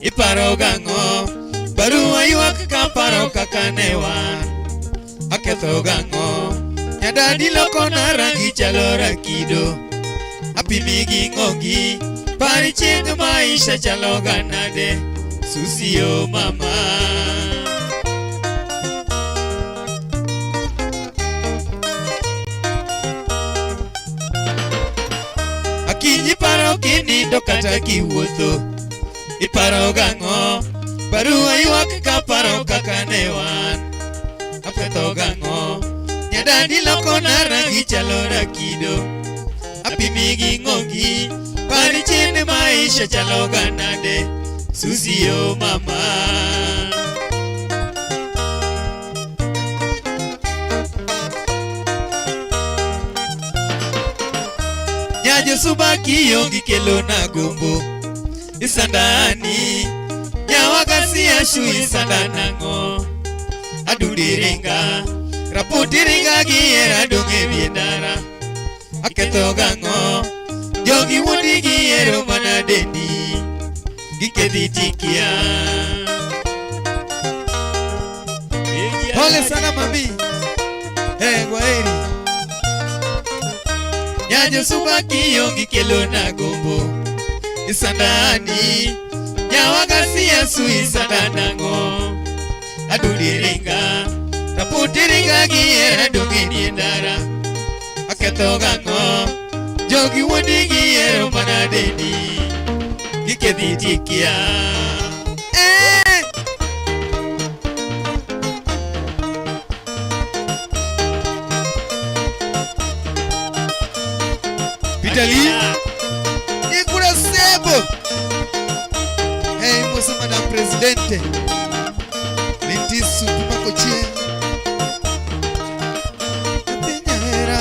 Iparo gang'o barua ywak ka paro kaka ne wan. Aketho gang'o nyadadi lokona rangi chalo rakido. Apimi gi ng'ongi pari chieng' maisha chalo ga nade. Susio mama. Akinyi paro kinindo kata kiwuotho. Iparo gang'o barua ywak ka paro kaka ne wan. Aketho gang'o nyadadi lokona rangi chalo rakido. Apimi gi ng'ongi pari chieng' maisha chalo ga nade. Susio mama. Nyajo subaki yongi kelo na gombo. Isandani nyawagasia shu isandanango. Adudiringa rapudiringa giera donge biendara. Aketho gang'o jogi wundi giero mana dendi. Gikedi tikia. Pole sana mami. Gwaheri. Nyajo subaki yongi kelo na gombo. Isandani nyawagasia su isandanango. Adudiringa rapudiringa giera donge biendara. Aketho gang'o jogi wundi giero mana dendi. Gikedi tikia. Pitali Nikura Sebo. Musa Madam Presidente Lintisu Tumakochie Pinyera.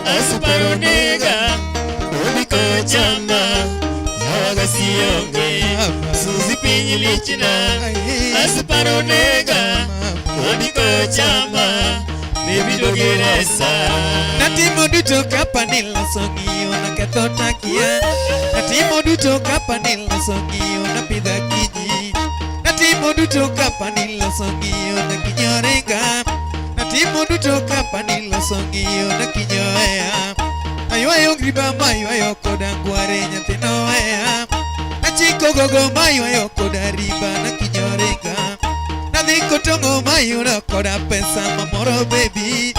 Asuparo nega Ubiko chamba Yawagasiyonge Suzi pinyi lichina. Asuparo nega Ubiko chamba Baby dogeresa. Natimo duto kapanila songi ona ketho takia. Natimo duto kapanila songi ona pidha kiji. Natimo duto kapanila songi ona kinyorenga. Natimo duto kapanila songi ona kinyoea. Aywayo griba maywayo kodangware nyathinoea. Nachiko gogo maywayo kodariba na kinyorenga. Nadhiko tongo mayudo koda pesa mamoro baby.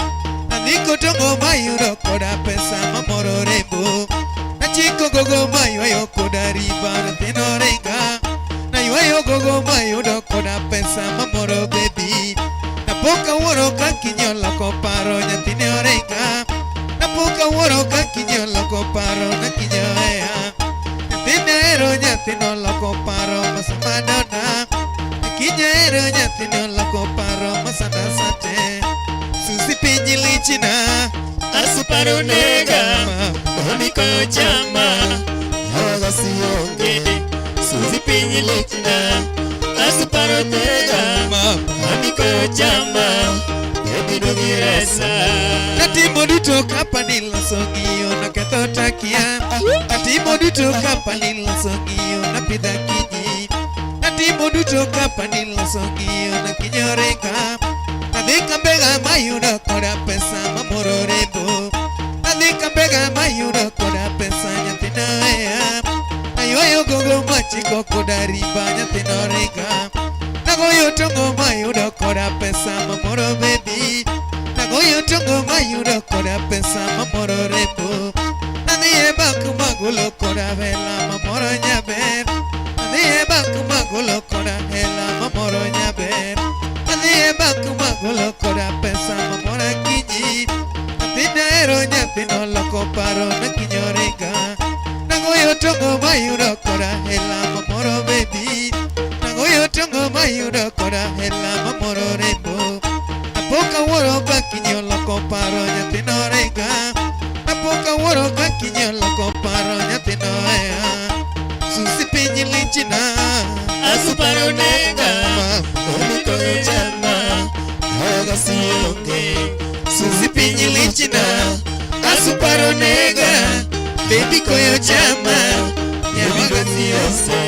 Nadhiko tongo mayudo koda pesa mamoro rembo. Nachiko gogo mayudo koda riba nathino renga. Nayuayo gogo mayudo koda pesa mamoro baby. Napoka woro kakinyola koparo nyathino renga. Napoka woro kakinyola koparo nakinyoea. Nyathino ero nyathino loko paro masamadona. Kinyero nyathino loko paro masanda sate. Susi pinyi lichina. Asuparo nega Omiko chama Yawagasiyonge. Susi pinyi lichina. Asuparo nega Omiko chama Baby dogiresa. Natimo duto kapanila songi ona ketho takia. Natimo duto kapanila songi ona pidha kiji. Natimo duto kapanila songi ona kinyorenga. Nadhika mbega mayudo koda pesa mamoro rembo. Nadhika mbega mayudo koda pesa nyathinoea. Aywayo gogo machiko koda riba nyathinorenga. Nagoyo tongo mayudo koda pesa mamoro baby. Nagoyo tongo mayudo koda pesa mamoro rembo. Nadhiye baku magulo koda vela mamoro nyaber. Nadhiye baku magulo koda hela mamoro nyaber. Nadhiye baku magulo koda pesa mamoro kiji. Nathina ero nyathino loko paro na kinyorenga. Nagoyo tongo mayudo koda hela mamoro baby. Nagoyo tongo mayudo koda hela mamoro rembo. Napoka woro kakinyola koparo nyathino renga. Napoka woro kakinyola koparo nyathinoea. Susi pinyi lichina. Asuparo nega Omiko chama Oga sionge Susi pinyi lichina Asuparo nega Baby koyo chama Nyawaga siose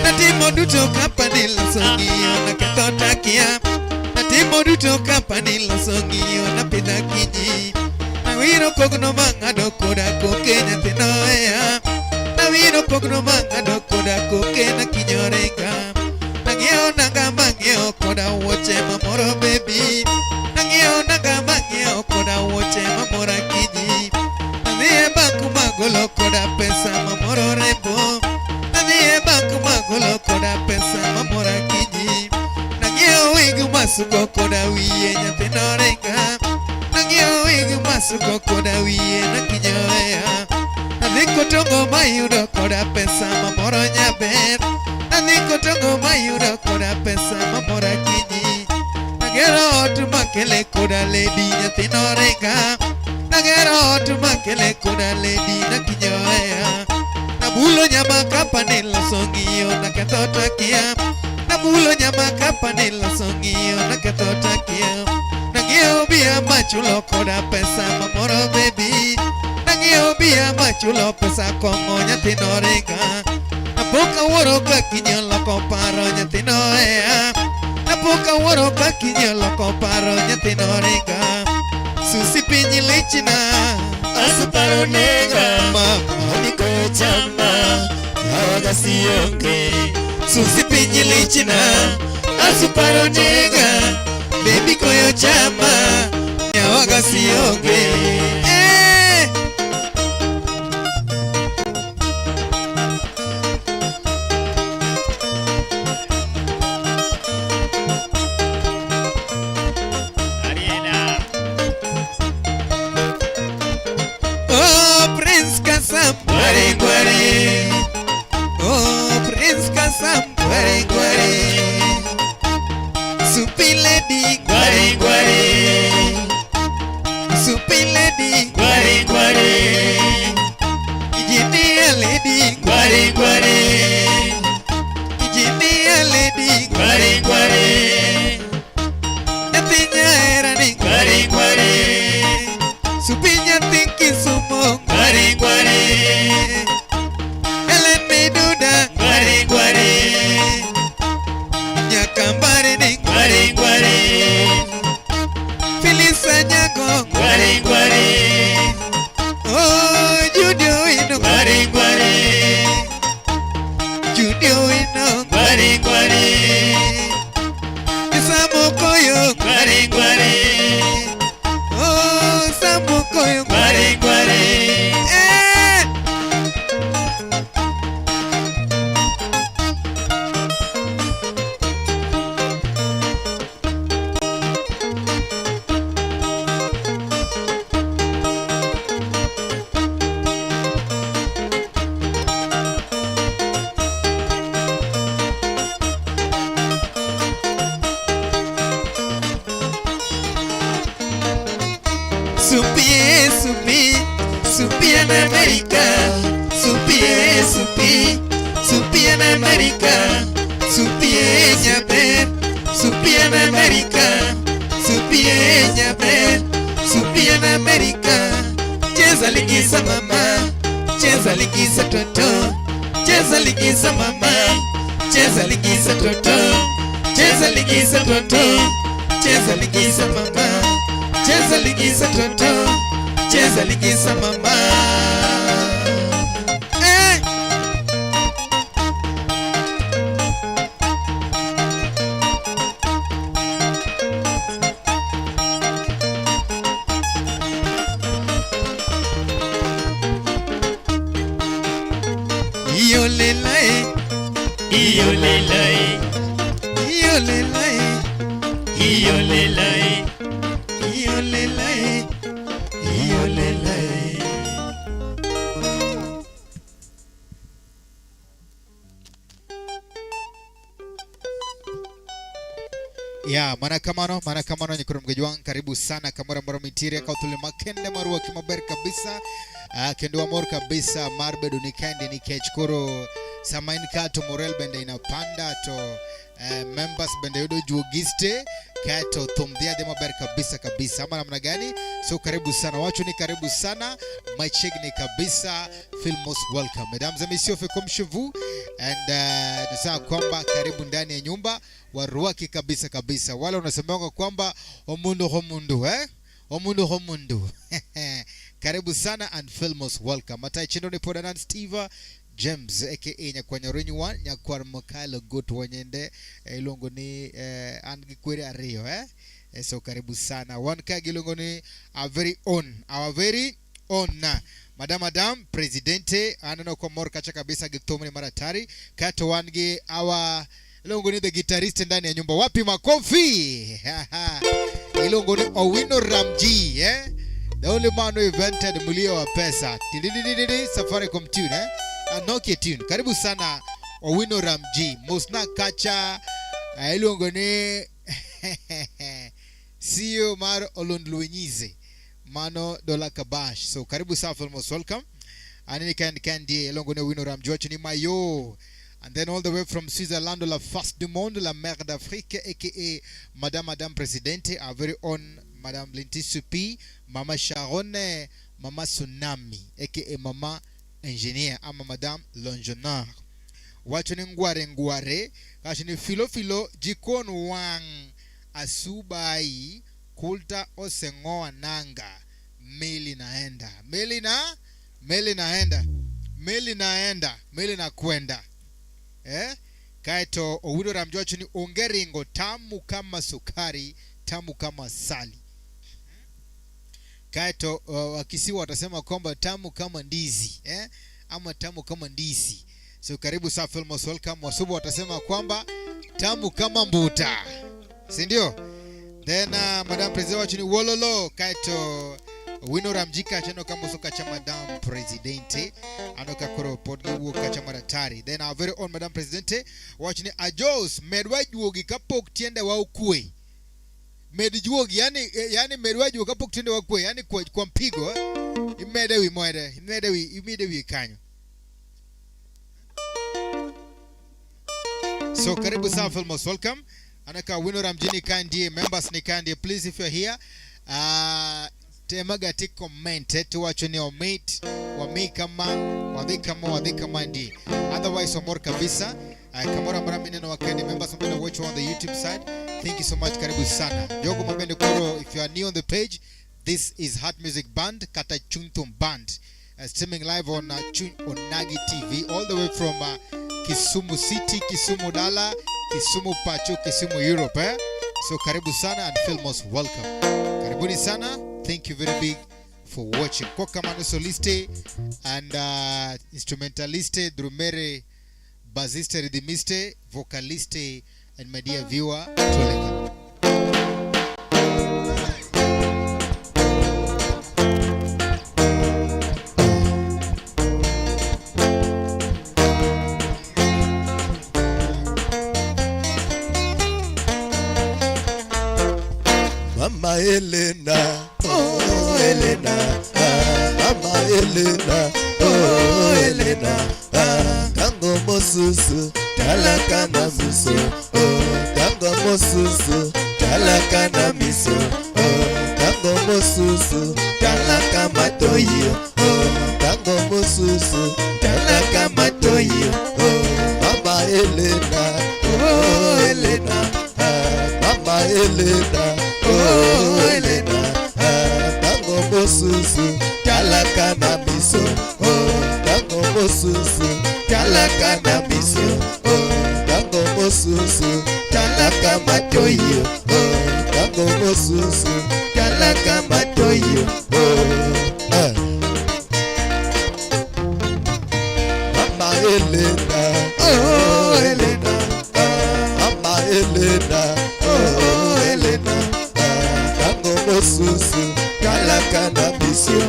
Natimo duto kapani lasongio Naketotakia Natimo duto kapani lasongio Napidha kiji Nawiro kogno mangado koda koke nyatinoea Nawiro kogno mangado koda koke na kinyoreka Nangeo naga mangeo koda woche mamoro baby Nangeo naga mangeo koda woche mamora kiji Nadhie banku magolo koda pesa mamoro rebo Nadhie banku magolo koda pesa mamora kiji Nangeo wigu masuko koda wiye nyatinorenga Nangeo wigu masuko koda wiye na kinyoea Nadhiko tongo mayudo koda pesa mamoro nyaber Nadhiko tongo mayudo koda pesa mamora kiji Nagero otu makele koda lady nyatinorenga Nagero otu makele koda lady na kinyoea Nabulo nyama kapani lasongio na ketotakia Nabulo nyama kapani lasongio na ketotakia Nangeo bia machulo koda pesa mamoro baby Nangeo bia machulo pesa kongo nyatinorenga Napoka woro kakinyo loko paro nyatinoea Napoka woro kakinyo loko paro nyatinorenga Susi pinyi lichina Asuparo nega Niko chama Nawaga sionge Susi pinyi lichina Asuparo nega Baby koyo chama Nawaga sionge Gware gware Oh Prince Kasam gware gware Supi lady gware gware Supi lady gware gware Ijinia lady gware gware Ijinia lady gware gware Nyatinya era ni gware gware Supi nyatinki sumo gware gware Ellen Meduda gware gware Nyakambare ni gware gware Felisa Nyago gware gware Oh Judio ino gware gware Judio ino gware gware Samokoyo gware gware Oh Samokoyo gware gware Supie, supi, supi en América. Supie, supi, supi en América. Supie ñaper, supi en América. Supie ñaper, supi en América. Cheza ligisa mama, cheza ligisa toto. Cheza ligisa mama, cheza ligisa toto. Cheza ligisa toto, cheza ligisa mama. Cheza ligisa toto, cheza ligisa mama. Iyo lelae, iyo lelae, iyo lelae, iyo lelae. Iyo lelae, iyo lelae. Ya manakamano nyikuru mgejuang karibu sana kamara maro mitire kautule makende maruwa kimaber kabisa kendo amor kabisa marbedu nikende nikechkoro samain kato morel bende inapanda to members bende yudo juogiste kato thumdhia de maber kabisa ama namna gani? So karibu sana wacho, ni karibu sana machegni kabisa. Feel most welcome mesdames et messieurs, fait comme chez vous and nasema kwamba karibu ndani ya nyumba waruaki kabisa. Wala unasemanga kwamba omundu homundu karibu sana and feel most welcome. Matai chindo ni podanan Steve James aka nyakwanya renyuan nyakwar mokalo good wanyende ilongo ni angikwere ario so karibu sana one kagi ilongo ni our very own madam presidente anano kwa mor kacha kabisa githomni maratari kato wangi our ilongo ni the guitarist ndani ya nyumba. Wapi makofi? Ilongo ni Owino Ramji the only man who invented mulio wa pesa Safaricom tune Nokia tune. Karibu sana Owino Ramji Mosna kacha ilongo ni CEO mar Olondluenyize Mano Dola Kabash. So karibu sana, most welcome. Anini kandi ilongo ni Owino Ramji wacho ni mayo. And then all the way from Switzerland, la face du monde, la mère d'Afrique, aka Madame Presidente, our very own Madame Linti Supi, Mama Sharon, Mama Tsunami, aka Mama Engineer, ama Madame Longenar. Wacho ni ngware, kashi ni filo, jikon wang, asubai, kulta osengoa nanga, meli na kwenda. Kaito Owino Ramji wacho ni ongeringo tamu kama sukari, tamu kama sali. Kaito wakisiwa watasema kwamba tamu kama ndizi ama tamu kama ndisi. So karibu sana, feel most welcome. Wasubu watasema kwamba tamu kama mbuta, si ndio? Then Madam President wacho ni wololo. Kaito Owino Ramji kachano kama soka cha Madam Presidente anoka koro podgiwo kacha maratari. Then our very own Madam Presidente wacho ni ajos medwa juogi kapok tiende wa ukwe. Medjuogi yani medwa juogi kapok tiende wa ukwe, yani kwa mpigo imede wi kanyo. So karibu sana, feel most welcome. Anaka Owino Ramji ni kandi members ni kandi, please if you're here temaga ti comment to wacho ni omit wadhikama ndi otherwise omor kabisa. Kamora mramine no wakende members mbele watch on the YouTube side. Thank you so much, karibu sana jogo mabende koro. If you are new on the page, this is Heart Music Band Kata Chuntum Band streaming live on Nagi TV all the way from Kisumu City, Kisumu Dala, Kisumu Pacho, Kisumu Europe So karibu sana and feel most welcome. Karibuni sana. Thank you very big for watching. Kwa kama soliste and instrumentaliste, drumere, bassiste, rhythmiste, vocaliste and my dear viewer, Tolega. Mama Elena, oh Elena, Mama Elena, oh Elena, tango mosusu, talaka na miso, tango mosusu, talaka na miso, tango mosusu, talaka matoyo, tango mosusu, talaka matoyo, Mama Elena, oh Elena, Mama Elena, oh Elena, tango mosusu, talaka na miso, tango mosusu, talaka na miso, tango mosusu, talaka matoyo, tango mosusu, talaka matoyo, Mama Elena, oh Elena, Mama Elena, oh Elena, tango mosusu, talaka na miso,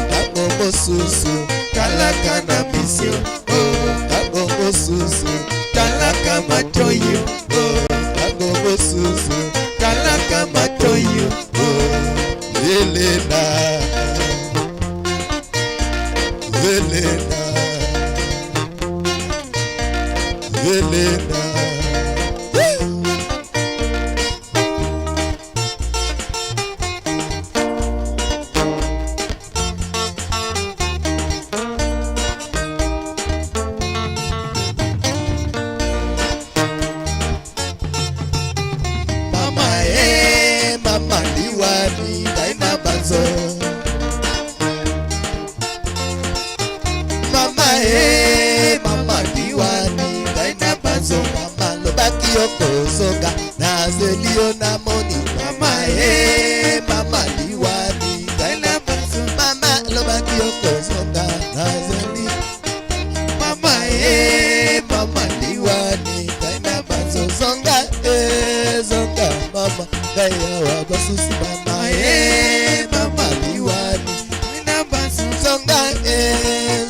tango mosusu, talaka na miso, tango mosusu, talaka matoyo, tango mosusu, talaka matoyo, Elena, Elena, Elena, diwani daina banzo. Mama mama diwani daina banzo. Mama lobaki yoko soga na zelio na moni. Mama mama diwani daina banzo. Mama lobaki yoko soga na zelio. Mama mama diwani daina banzo. Zonga zonga mama gaya wa basusi. Mama mama diwani daina banzo. Zonga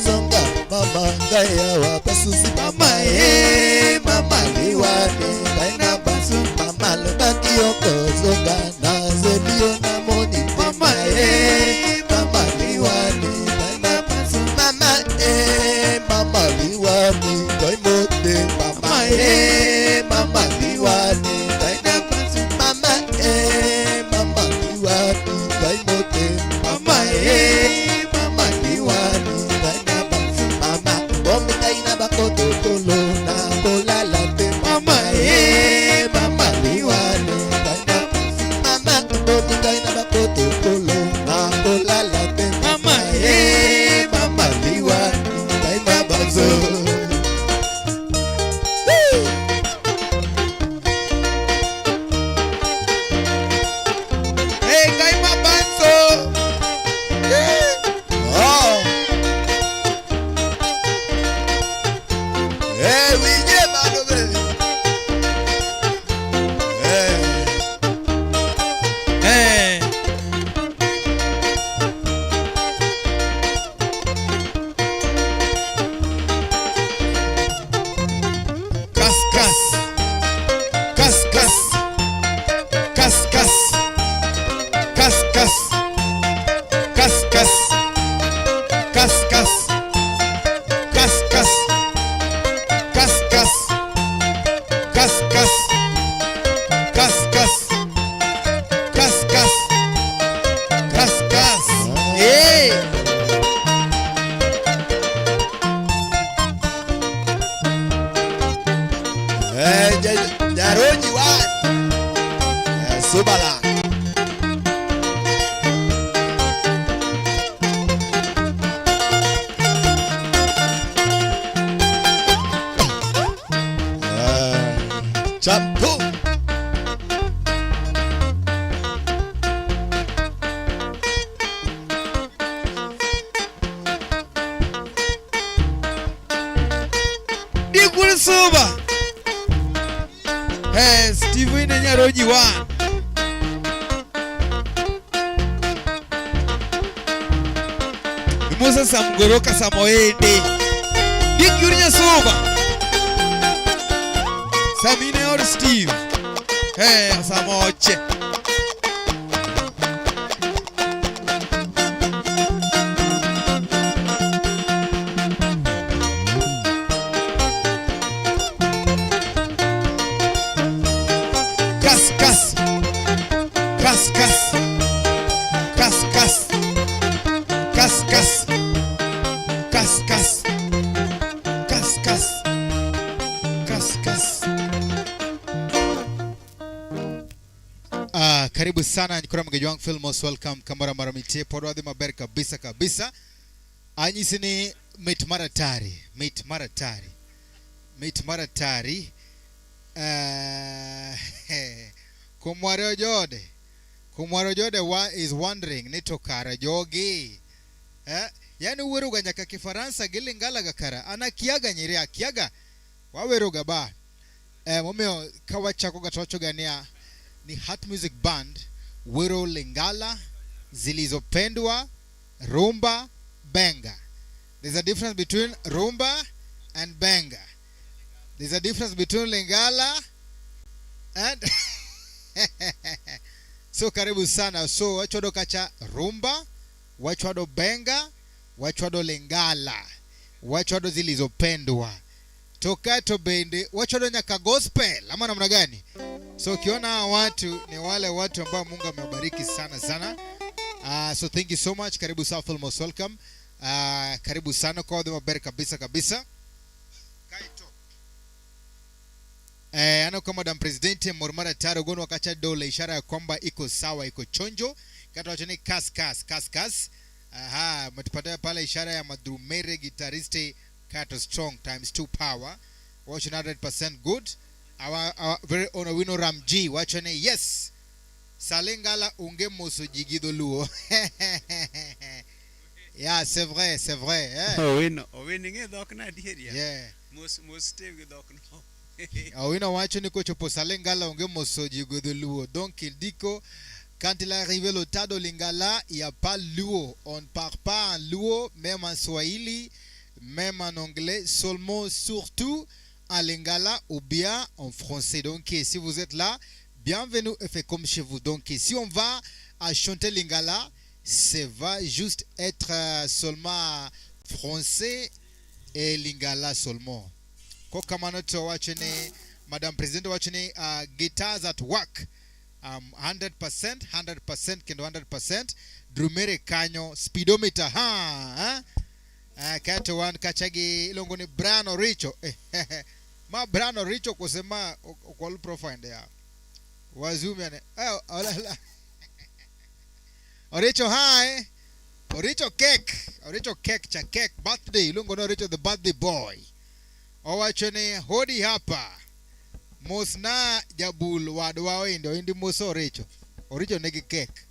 zonga mama gaya wa basusi. Mama mama diwani daina banzo. Mama lobaki yoko zonga na zelio na moni. Mama mama diwani daina banzo. Mama mama diwani daimote. Mama mama diwani daina banzo. Mama mama diwani daimote. Mama mama diwani daina banzo. Mama bomi daina bakoto kolo na kolala te. Mama mama diwani daina banzo. Mama bomi daina bakoto kolo na kolala te. Mama mama diwani daina banzo. Hey, Gaima Banzo. Oh. Hey, we get Mano baby. Hey. Kas kas. Kas kas. Kas kas. Kas kas. Kas kas. Kas kas. Kas kas. Kas kas. Kas kas. Kas kas. Kas kas. Kas kas. Hey. Jaroji wa. Subala. Champu. Dikuri suba. Steve ina nyaroji wa. Musa samgoroka samoende. Dikuri nyasuba. Samine or Steve. Samoche. Kas kas. Kas kas. Kas kas. Kas kas. Kas kas. Kas kas. Kas kas. Karibu sana nikora mgeji wangu Filmos welcome kamara maramite podwadhi maber kabisa kabisa. Anyisi ni Meet Maratari. Kumwaro jode is wondering nito kara jogi. Yani uweruga nyaka kifaransa gili ngala gakara. Ana kiaga nyiria kiaga. Waweruga ba. Mumeo kawa chako gatocho gania. Ni Heart Music Band, Wiro Lingala, Zilizopendwa, Rumba, Benga. There's a difference between Rumba and Benga. There's a difference between Lingala and so karibu sana. So wachwado kacha Rumba, wachwado Benga, wachwado Lingala, wachwado Zilizopendwa. Tokato bende wachwado nyaka gospel ama namna gani? So ukiona watu ni wale watu ambao Mungu amewabariki sana sana. So thank you so much. Karibu sana Filmos welcome. Karibu sana kwa wadhi maberi kabisa kabisa. Kaito. Ano kama Madam President Mormara Taro gono wakacha dole ishara ya kwamba iko sawa, iko chonjo. Kata wachane kas. Aha, matupata pala ishara ya madrumere guitariste Kato Strong times 2 power. Watching 100% good. Our very own Wino Ramji wachane yes. Salengala unge moso jigido luo. Yeah, c'est vrai. Wino nge dok na diria. Yeah. Mos teve dok no. Wino wachane ko chopo salengala unge moso jigido luo. Donc il dit que quand il est arrivé le tas de Lingala, il n'y a pas luo. On ne parle pas en luo, même en swahili, même en anglais, seulement surtout en lingala ou bien en français. Donc si vous êtes là, bienvenue et fait comme chez vous. Donc si on va à chanter lingala, ça va juste être seulement français et lingala seulement. Kokamanoto wachene, Madam President wachene, guitars at work. 100% kendo 100% drumere kanyo speedometer kate one kachagi ilongo ni Brano Richo ma Brano Richo kusema kwa profile ya wazumi ane Oricho hi Oricho cake cha cake birthday ilongo no Richo the birthday boy owachone hodi hapa Mosna jabul wadwa wendo indi moso Oricho negi cake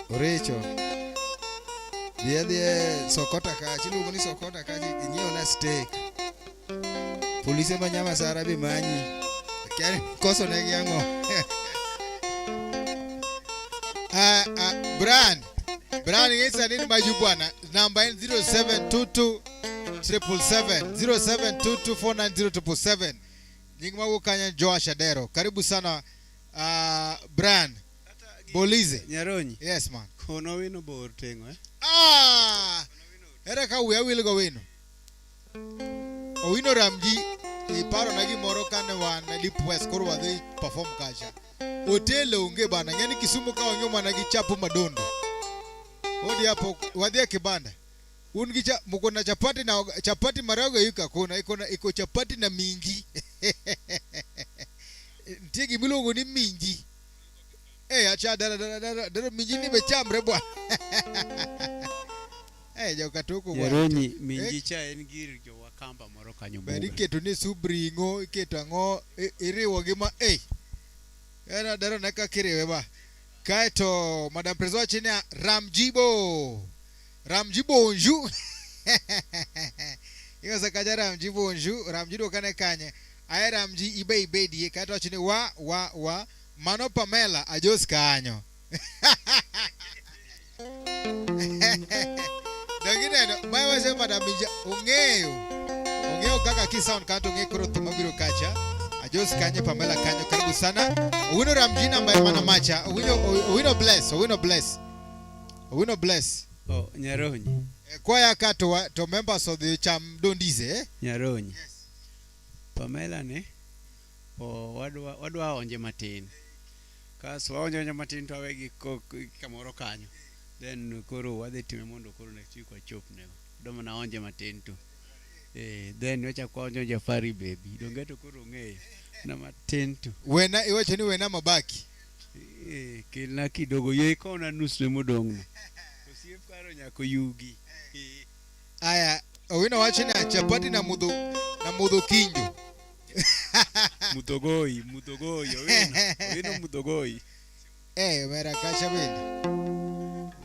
Oricho dia sokota kachi lugo ni sokota kachi nyeo na steak polisi manyama sarabi manyi kyari koso negi yango Brand ngesa nini majubwana namba 0722 0722490777 nyingi mawu kanya Josh Adero karibu sana Brand Bolize Nyaronyi yes man kono wino bor tengo era ka uya wilgo wino Owino Ramji iparo nagi moro kane wan na Deep West koro wadhi perform kacha hotel unge bana yani Kisumu ka onyo managi chapu madondo hodi hapo wadhia kibanda ungicha mko na chapati marago yuka kuna iko chapati na minji ntigi milongo ni minji acha dara minji ni bechamre bwa joka toko bwa Nyaronyi minji cha en gir jo wakamba moro kanyo beri keto ni subringo iketo ango iriwo gima era dara naka kirewe ba kaito Madam President chini Ramjibo nju iyo sakaja Ramjibo nju Ramjido kane kanye aye Ramji ibe die kaito chini wa Mano Pamela ajos kanyo dangine maiwa se Madam Mija ungeo kaka ki sound kanto ngekoro tumabiro kacha ajos kanye Pamela kanyo karibu sana Owino Ramji namba ya mana macha Owino bless Nyaronyi kwa ya kato to members of the cham dondize Nyaronyi yes. Pamela ne wadwa onje matin kaso waonje matin to awegi kamoro kanyo then koro wadhi time mondo koro next week wachopne domo na onje matin to then wacha kwa onje Jafari baby dongeto koro ng'eyo na matin to wena iwache ni wena mabaki kilna kidogo ye kona nusle modongno osiep karo nyako yugi aya Owino wache na chapati na mudho kinjo Mutogoi Owino Mutogoi mera kacha bende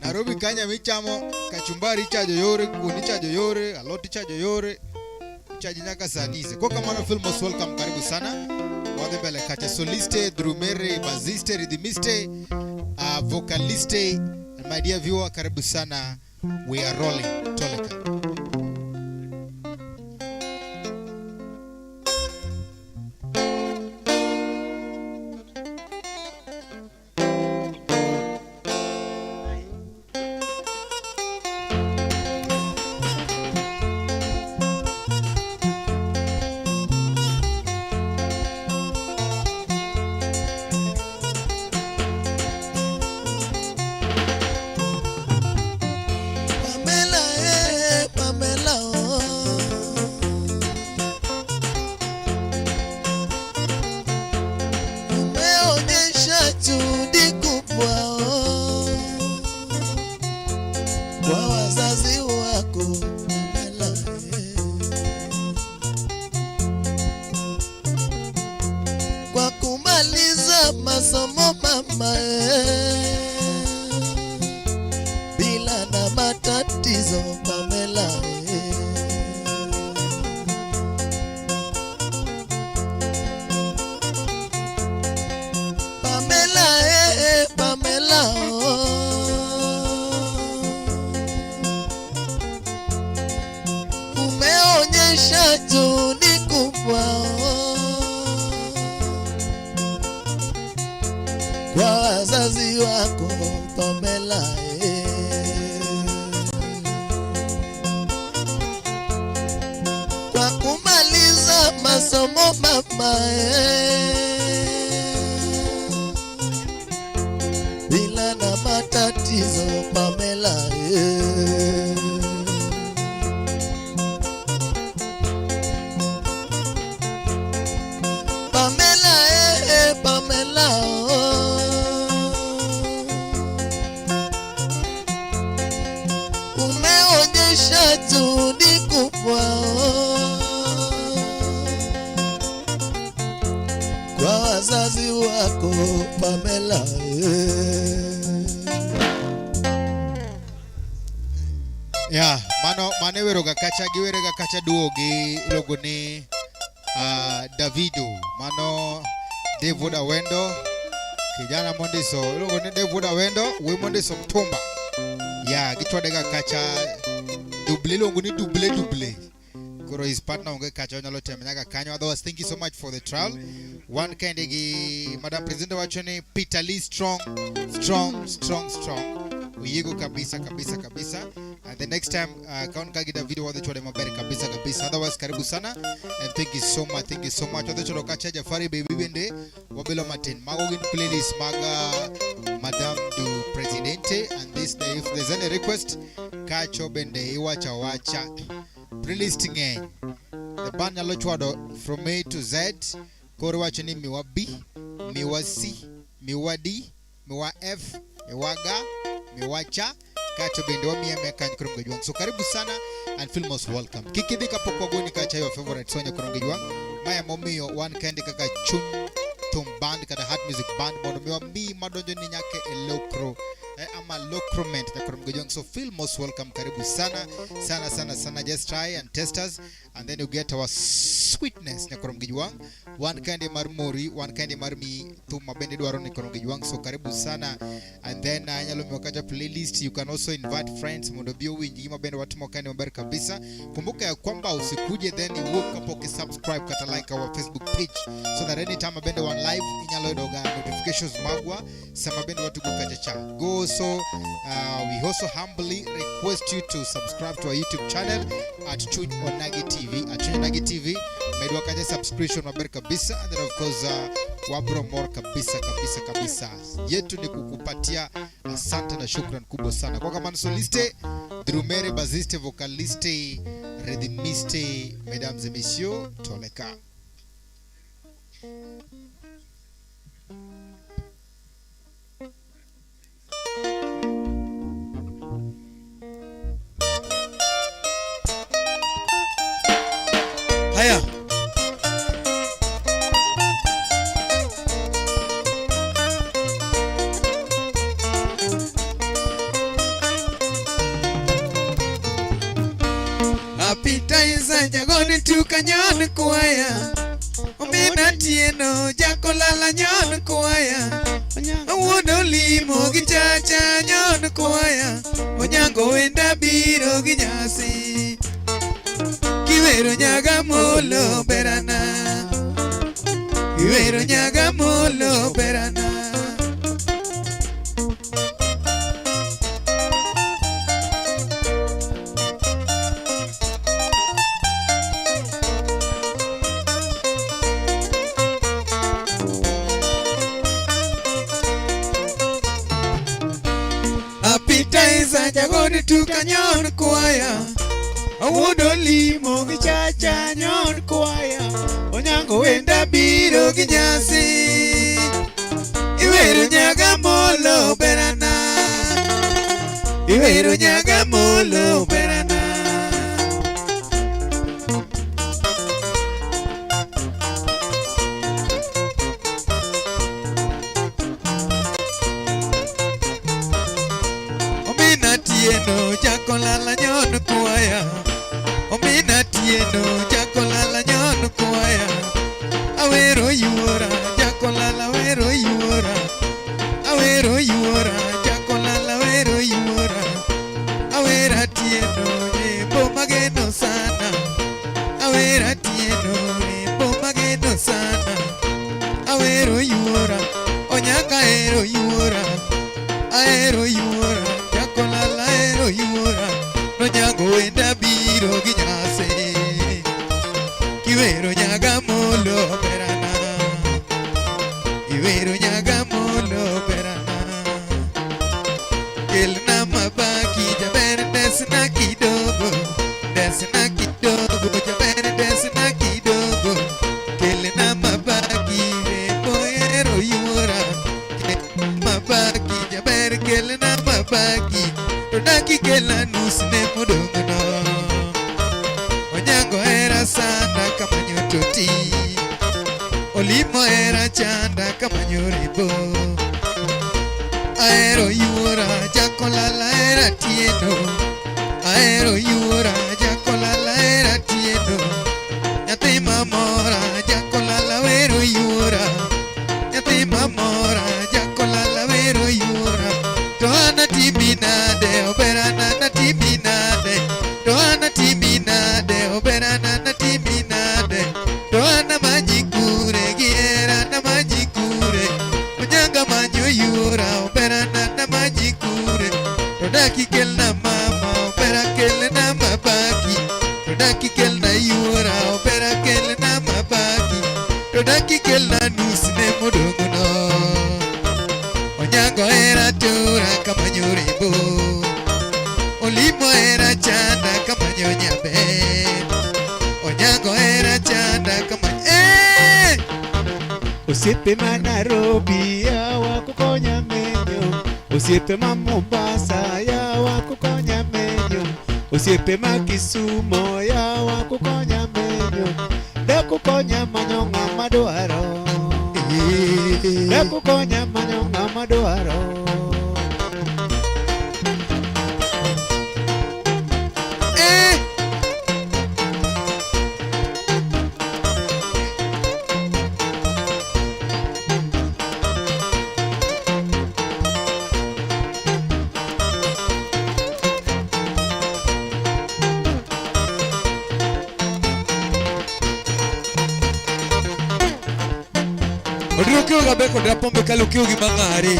Nairobi kanya michamo kachumbari chajo yore kuni chajo yore aloti chajo yore chaji nyaka sanise kwa kama Filmos welcome karibu sana wadhe mbele kacha soliste drumere bassiste rhythmiste vocaliste my dear viewer karibu sana we are rolling Toleka masomo mama, bila na matatizo Pamela. Pamela, Pamela, umeonyesha juhudi kubwa kwa wazazi wako Pamela, kwa kumaliza masomo mama, bila na matatizo Pamela. Pamela, Pamela, umeonyesha juhudi kubwa kwa wazazi wako Pamela. Yeah, manewero gakacha giwere gakacha duogi ilogo ni Davido, mano David Awendo, kijana mondiso ilogo ni David Awendo, we mondiso mtumba. Yeah, gitwa dega kacha double ilogo ni double. Koro his partner unge kacha onyalo temenyaga kanyo. Otherwise, thank you so much for the trial. One kind gi Madam President wachoni Peter Lee strong. Uyego kabisa. And the next time kaun kagida video wade chode mabere kabisa. Otherwise, karibu sana and thank you so much. Wade chodo kacha Jafari baby bende wabelo matin magogin playlist maga Madam du Presidente, and this day if there's any request kacho bende wacha playlist nge the band yalo chwado from A to Z. Koro wachoni miwa B, miwa C, miwa D, miwa F, miwa G, miwa Ch, kacho bende wa miya meka nikuronge juang. So karibu sana and feel most welcome. Kikidhi kapokwa goni kacha your favorite sonja kuronge juang. Maya momiyo one kandi kaka chun tum band kata hard music band mono miwa mi madonjo ni nyake elokro ama locrement na kuronge juang. So feel most welcome. Karibu sana. Just try and test us and then you get our sweetness na kuronge juang. One kind marmori, one kind marmi tu mabende duaro ni kuronge juang. So karibu sana. And then nyalo miwakaja playlist. You can also invite friends mondo biyo winji mabende watu mwakani mbari kabisa. Kumbuka ya kwamba usikuje then you woke up okay subscribe kata like our Facebook page so that anytime mabende one live inyalo doga notifications magwa sa mabende watu kukaja cha go. So we also humbly request you to subscribe to our YouTube channel at Chuny Onagi TV. At Chuny Onagi TV medwa kaja subscription mabere kabisa, and then of course wabro more kabisa. Yetu ni kukupatia asante na shukran kubwa sana kwa kama soliste, drumere, bassiste, vocaliste, rhythmiste, mesdames et messieurs, toleka. Haya. Appetizer jagoni tukanyon kuaya. Omena tieno jakolala nyon kuaya. Awuodo limo gichacha nyon kuaya. Onyango wenda biro ginyasi. Kiwero nyaga molo berana. Kiwero nyaga molo berana. Appetizer jagoni tukanyon kuaya. Awuodo limo gichacha nyon kuaya. Onyango wenda biro ginyasi. Iwero nyaga molo berana. Iwero nyaga molo berana. jakolala nyon kuaya omina tieno jakolala nyon kuaya awero yuora jakolala wero yuora awero yuora jakolala wero yuora awera tieno bo mageno sana awera tieno bo mageno sana awero yuora onyaka ero yuora aero yuora jakolala ero yuora no nyago wenda biro ginyase kiwero nyaga molo berana kiwero nyaga molo berana kelna mabaki jaber desna kidogo jaber desna kidogo kelna mabaki rebo ero yuora mabaki jaber kelna mabaki todaki kelna nusne mudongono onyango era sana kama nyototi olimo era chanda kama nyoribo aero yuora jakolala era tieno aero yuora jakolala era tieno nyathi mamora jakolala wero yuora nyathi mamora jakolala wero yuora to ana timinade oberana na timinade to ana timinade oberana na timinade to ana majikure giera na majikure onyanga manyo yuora oberana na majikure to daki kelna mama opera kelna mabaki to daki kelna yuora opera kelna mabaki to daki kelna nusne modongono onyango era tura kama nyoribo olimo era chanda kama nyonyabe onyango era chanda kama Osiepe ma Nairobi ya wakukonya menyo, osiepe ma Mombasa ya wakukonya menyo, osiepe ma Kisumo ya wakukonya menyo, dakukonya manyonga madwaro, dakukonya manyonga madwaro. Odiro ga beko da pombe kalo kiogi mangare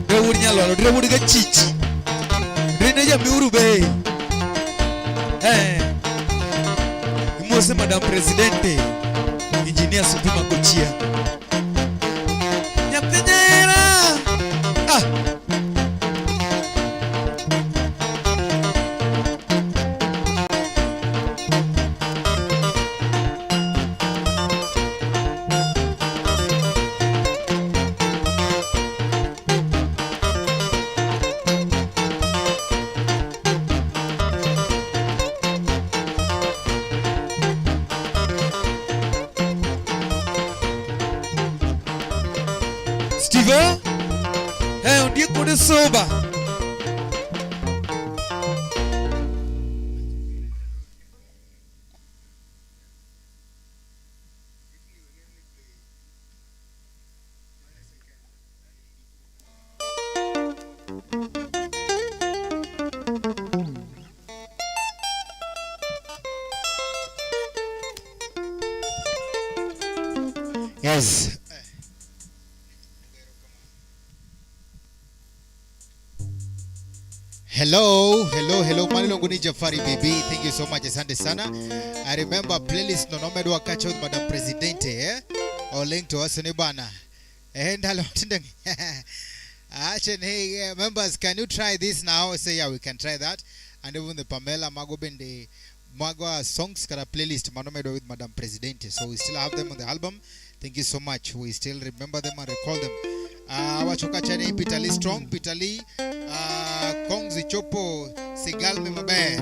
de wuri nyalo de wuri ga chichi rene ya miuru be imose madam presidente engineer Supima Kochia nyaptenyera Steve, ondie kode soba. Yes. Hello. Malilonguni Jafari baby. Thank you so much. Asante sana. I remember playlist no nomedwa catch with Madam Presidente, or link to us ni bana. Hello. Actually, hey members, can you try this now? Say yeah, we can try that. And even the Pamela Magobende Magwa songs kara playlist manomedwa with Madam Presidente. So we still have them on the album. Thank you so much. We still remember them and recall them. Wachoka chani Peter Lee Strong, Peter Lee, Kongzi Chopo, Sigal me maber,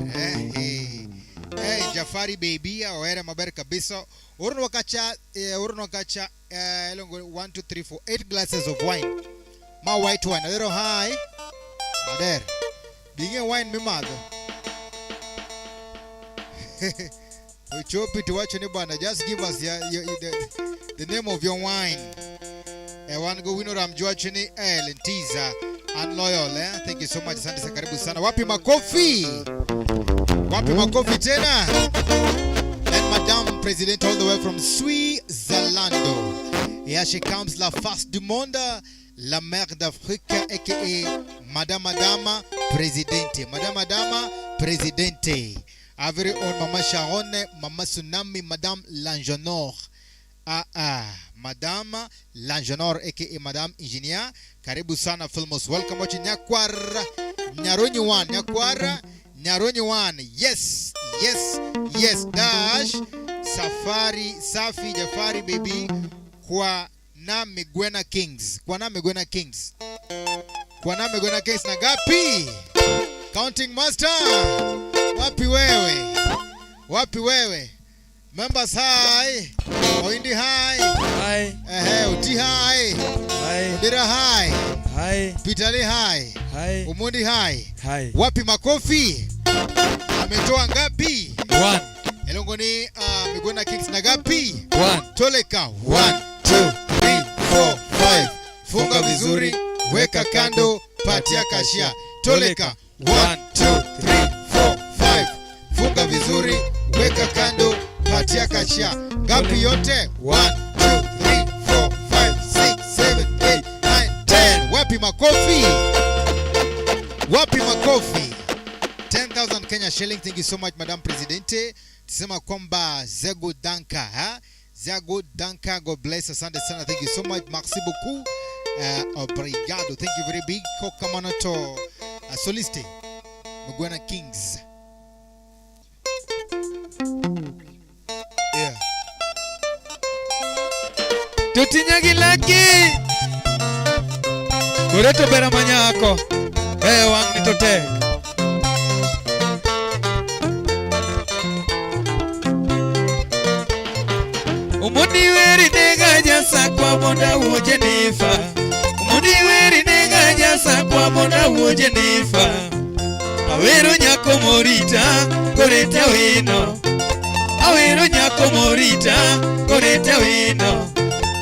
Jafari baby, awere maber kabisa. Urno wakacha, elongo 1, 2, 3, 4, 8 glasses of wine. Ma white wine, awero high, mader. Dinge wine mimadho. Chopi tuwache ni bwana. Just give us the name of your wine. One go winner amjua chini Lentiza and Loyal. Thank you so much. Asante sana, karibu sana. Wapi makofi? Wapi makofi tena? And Madame President all the way from Switzerland. Here she comes, la face du monde, la mère d'Afrique, aka Madame Presidente. Madame Presidente. Our very own Mama Sharon, Mama Tsunami, Madame Langenor. Madame Langenor, aka Madame Engineer. Karibu sana Filmos. Welcome watching Nyakwara. Nyaronyi one. Nyakwara. Nyaronyi one. Yes. Dash. Safari. Safi Jafari baby. Kwa na Migwena Kings. Na gapi? Counting master. Wapi wewe? Members high. Oindi high. Uti high. Udira high. Pitali high. Umundi high. Wapi makofi? Ametoa ngapi? 1. Elongoni Migwena Kings na gapi? 1. Toleka 1 2 3 4 5. Funga vizuri, weka kando, patia kashia. Toleka 1 2 3 4 5. Funga vizuri, weka kando, patia kashia. Gapi yote? 1 2 3 4 5 6 7 8 9 10. Wapi makofi? 10,000 Kenya shillings. Thank you so much Madam Presidente. Tusema kwamba Zego Danka, Zego Danka, God bless. Asante sana. Thank you so much. Merci beaucoup. Obrigado. Thank you very big. Kokamanoto soliste Migwena Kings. Yeah. Tutinyagi laki. Kureto bera manyako. Wang nitote. Umundi weri nega jasa kwa bonda uoje nifa. Umundi weri nega jasa kwa bonda uoje nifa. Awero nyako morita koreta wino. Awero nyako morita koreta wino.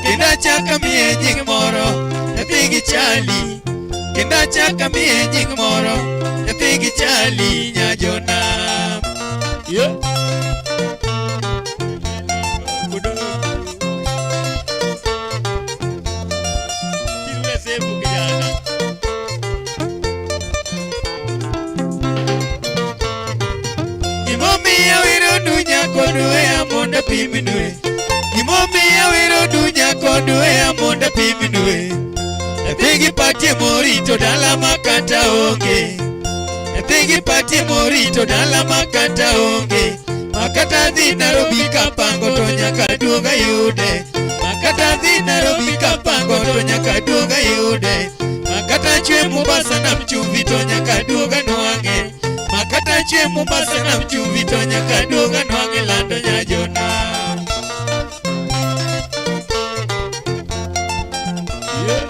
Kenda chaka miye nying moro Epigi chali. Kenda chaka miye nying moro Epigi chali nyajona. Yeah. Kodwe amonda piminwe. Imomi ya wiro dunya kodwe amonda piminwe. Epigi pati morito dala makata onge. Epigi pati morito dala makata onge. Makata dhi Nairobi kapango to nyaka duoga yude. Makata dhi Nairobi kapango to nyaka duoga yude. Makata chwe Mombasa na mchumvi to nyaka duoga nwange. Makata chwe Mombasa na mchumvi to nyaka duoga nwange lando nyajona. Yeah.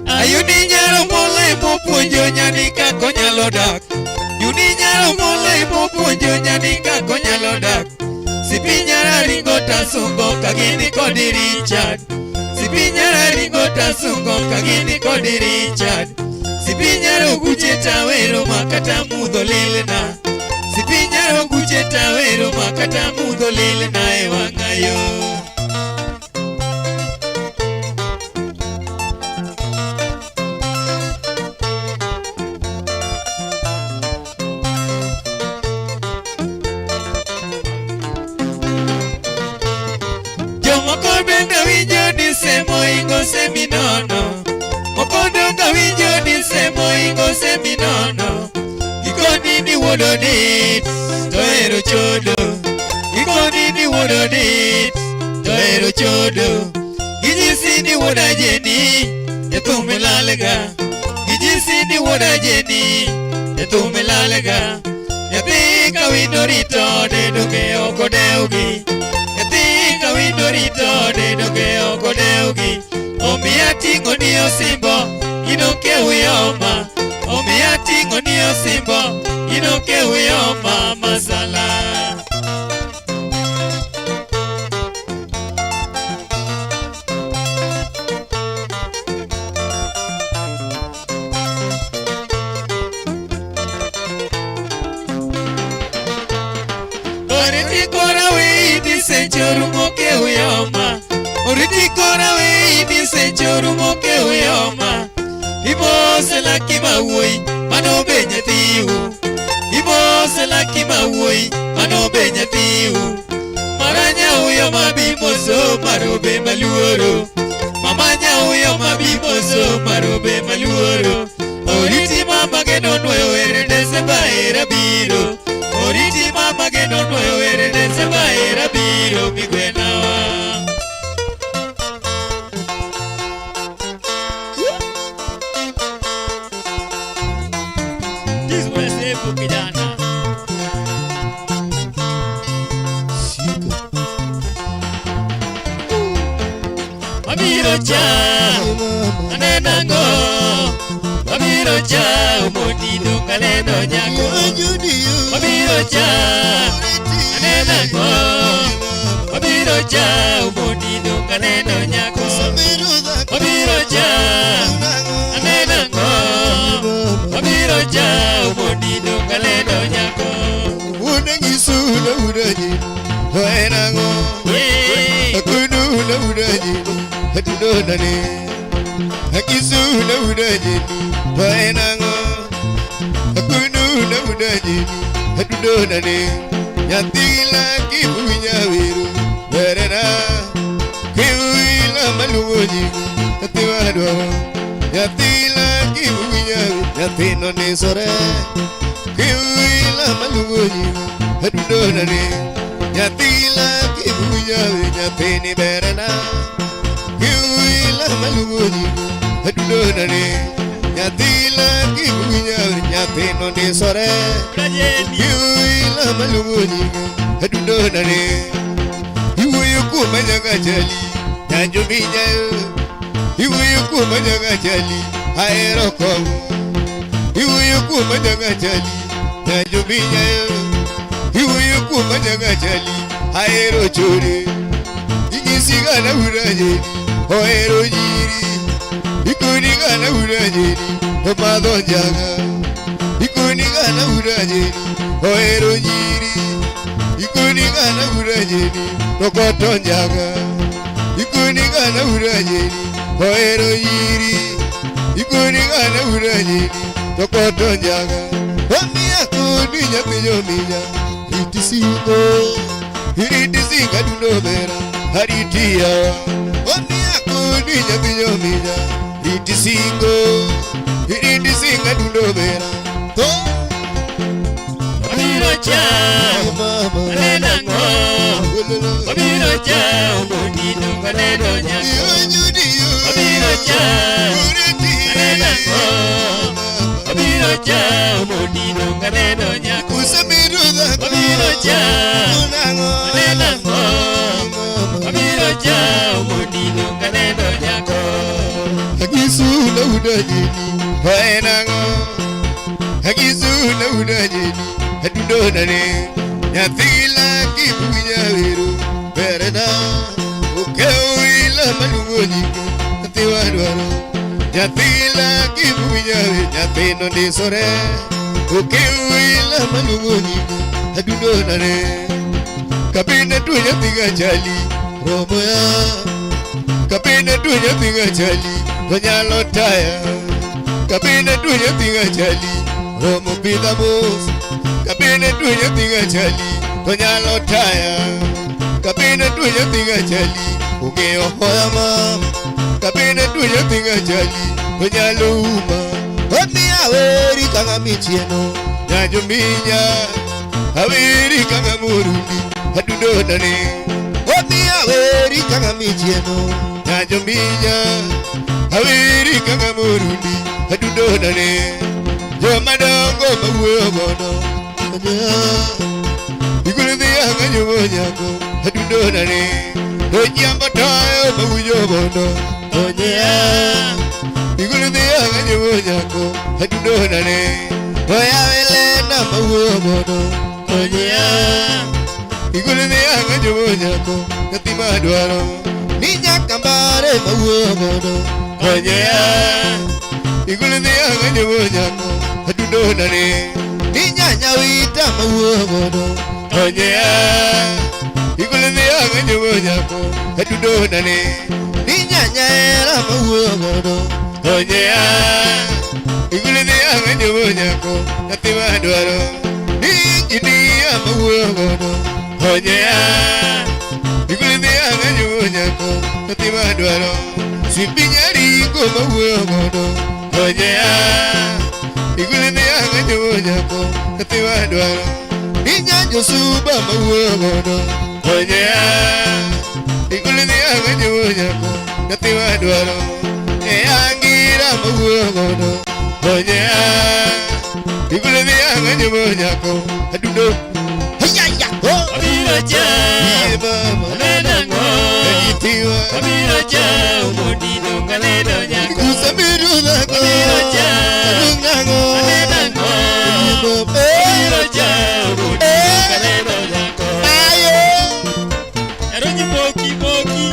Ayudi nyalo mole puonjo nyani kako nyalo dak. Yudi nyalo mole puonjo nyani kako nyalo dak. Sipinyara ringo tasungo kagini kodi Richard. Sipinyara ringo tasungo kagini kodi Richard. Sipinyara uguche tawero makata mudho lilena. Sipinyara uguche tawero makata mudho lilena ewangayo. Moko donga winjo ni semo ingo seminono. Moko donga winjo ni semo ingo seminono. Gikoni ni wodo dit, to ero chodo. Gikoni ni wodo dit, to ero chodo. Gijisi ni woda jeni, etume lalega. Gijisi ni woda jeni, etume lalega. Yathika winorito de doge oko deugi. nindo rito dedo ge ogodeugi omiya ting'o ni osimbo inoke uyoma omiya ting'o ni osimbo inoke uyoma masala Senchorumoke uyoma Oritikora weini senchorumoke uyoma Ibose la kima uoi Manobe nyathiu Ibose la kima uoi Manobe nyathiu Maranya uyoma bimoso Marobe maluoro Mamanya uyoma bimoso Marobe maluoro Oriti mama genonwe werendese baera biro Oriti mama genonwe werendese baera biro migwenawa Jizwe sefu kijana Shika Mabiro cha Anenango Mabiro cha Umonido kalendo nyako Mabiro cha Anenango Mabiro cha Umonido kalendo nyako Mabiro cha Anenango Mabiro cha Umonido kalendo nyako Unengisula uraji Hoenango Akunula uraji Hatudonane Hakisula uraji Hoenango Akunula uraji Hatudonane Yatila kibunya wiru Berena Kiwila maluoji Yatiwadwa Yatila kibunya wiru Yatino nisore Kiwila maluoji Hatudonane Yatila kibunya wiru Yatini berena Kiwila maluoji Hatudonane Yatila kibunya wiru Yatino nisore Kiwila maluoji Hatudonane Iwuyu kumanya jali Nyanjo minyayo Iwuyu kumanya jali Aero komu Iwuyu kumanya jali Nyanjo minyayo Iwuyu kumanya jali Aero chore Ikisigana urajeni Oero jiri Ikunigana urajeni Omado njaga Ikunigana urajeni Oero jiri Ikunigana urajeni Tokoto njaga Ikunigana urajeni Oero jiri Ikunigana urajeni Tokoto njaga Omiya kudunya pijomiya Itisinga dunobera Haritiya Omiya kudunya pijomiya Itisinga dunobera Mabiro cha Anenango Mabiro cha Umonido kalendo nyako Mabiro cha Anenango Mabiro cha Umonido kalendo nyako Mabiro cha Anenango Mabiro cha Umonido kalendo nyako Hakisula udajeni Hoenango Hakisula udajeni Hatudonane Yathila kibunya wiru Berena Ukewila maluoji Yathiwadwaro Yathila kibunya wiru Yathino nisore Ukewila maluoji Hatudonane Kabine tu yathiga jali Romo ya Kabine tu yathiga jali Tonyalo taya Kabine tu yathiga jali Romo pidamos Kabine tu yathiga jali Tonyalo taya Kabine tu yathiga jali Ungeo hoya mam Kabine tu yathiga jali Tonyalo uma Omi aweri kanga michieno Nyanjo minya Aweri kanga murundi Hatudonane Omi aweri kanga michieno Nyanjo minya Aweri kanga murundi Hatudonane Jomadongo mabuyo gono Ikuluthi yanga nyumo nyako Hatudonane Ojambo tayo mawuyo bono Onyea Igulu diya kanyo nyako Hadudonane Oya welena mawuyo bono Onyea Igulu diya kanyo nyako Katima dwaro Ninya kambare mawuyo bono Onyea Igulu diya kanyo nyako Hadudonane Ninya nyawita mawuyo bono Onyea Igulu diya kanyo nyako Hadudonane Ninya nyera mawuyo bono Onyea Igulu diya kanyo nyako Katima dwaro Ninya diya mawuyo bono Onyea Igulu diya kanyo nyako Katima dwaro Simpinyari ko mawuyo bono Onyea Igulu diya kanyo nyako Katima dwaro Ninya josuba mawuyo bono Onyea Igulu diya kanyo nyako Katima dwaro Eangira mawuyo bono Onyea Igulu diya kanyo nyako Hadudo Hayaya Abiroja Alenango Abiroja Umudino Galero Nyako Kusamiru Abiroja Alenango Abiroja Umudino Galero Nyako Yaronyi Moki Moki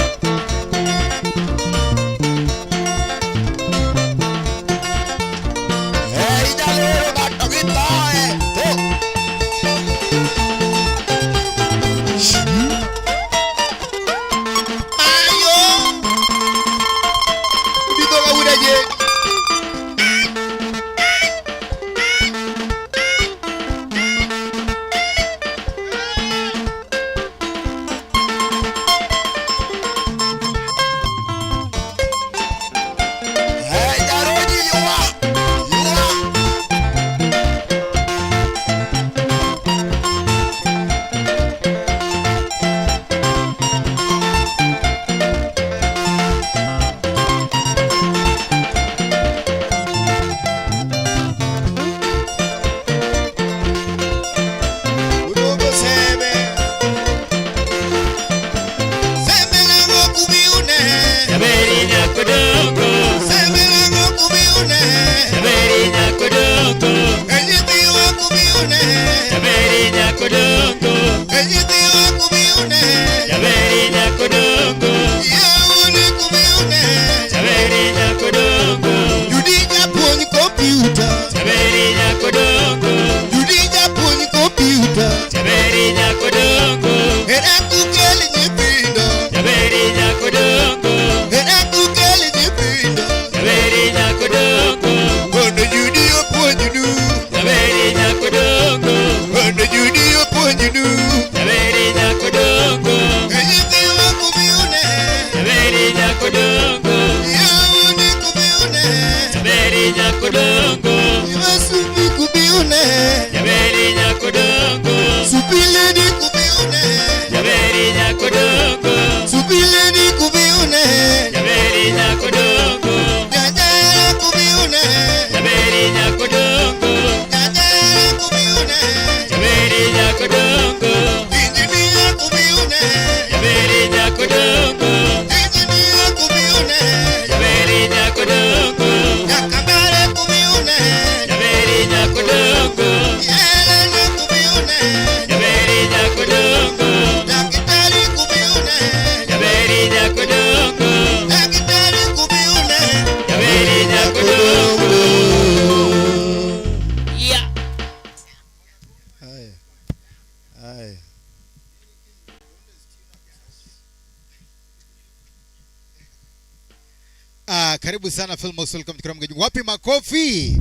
Karibu sana Filmos, welcome to Kramgaji. Wapi makofi?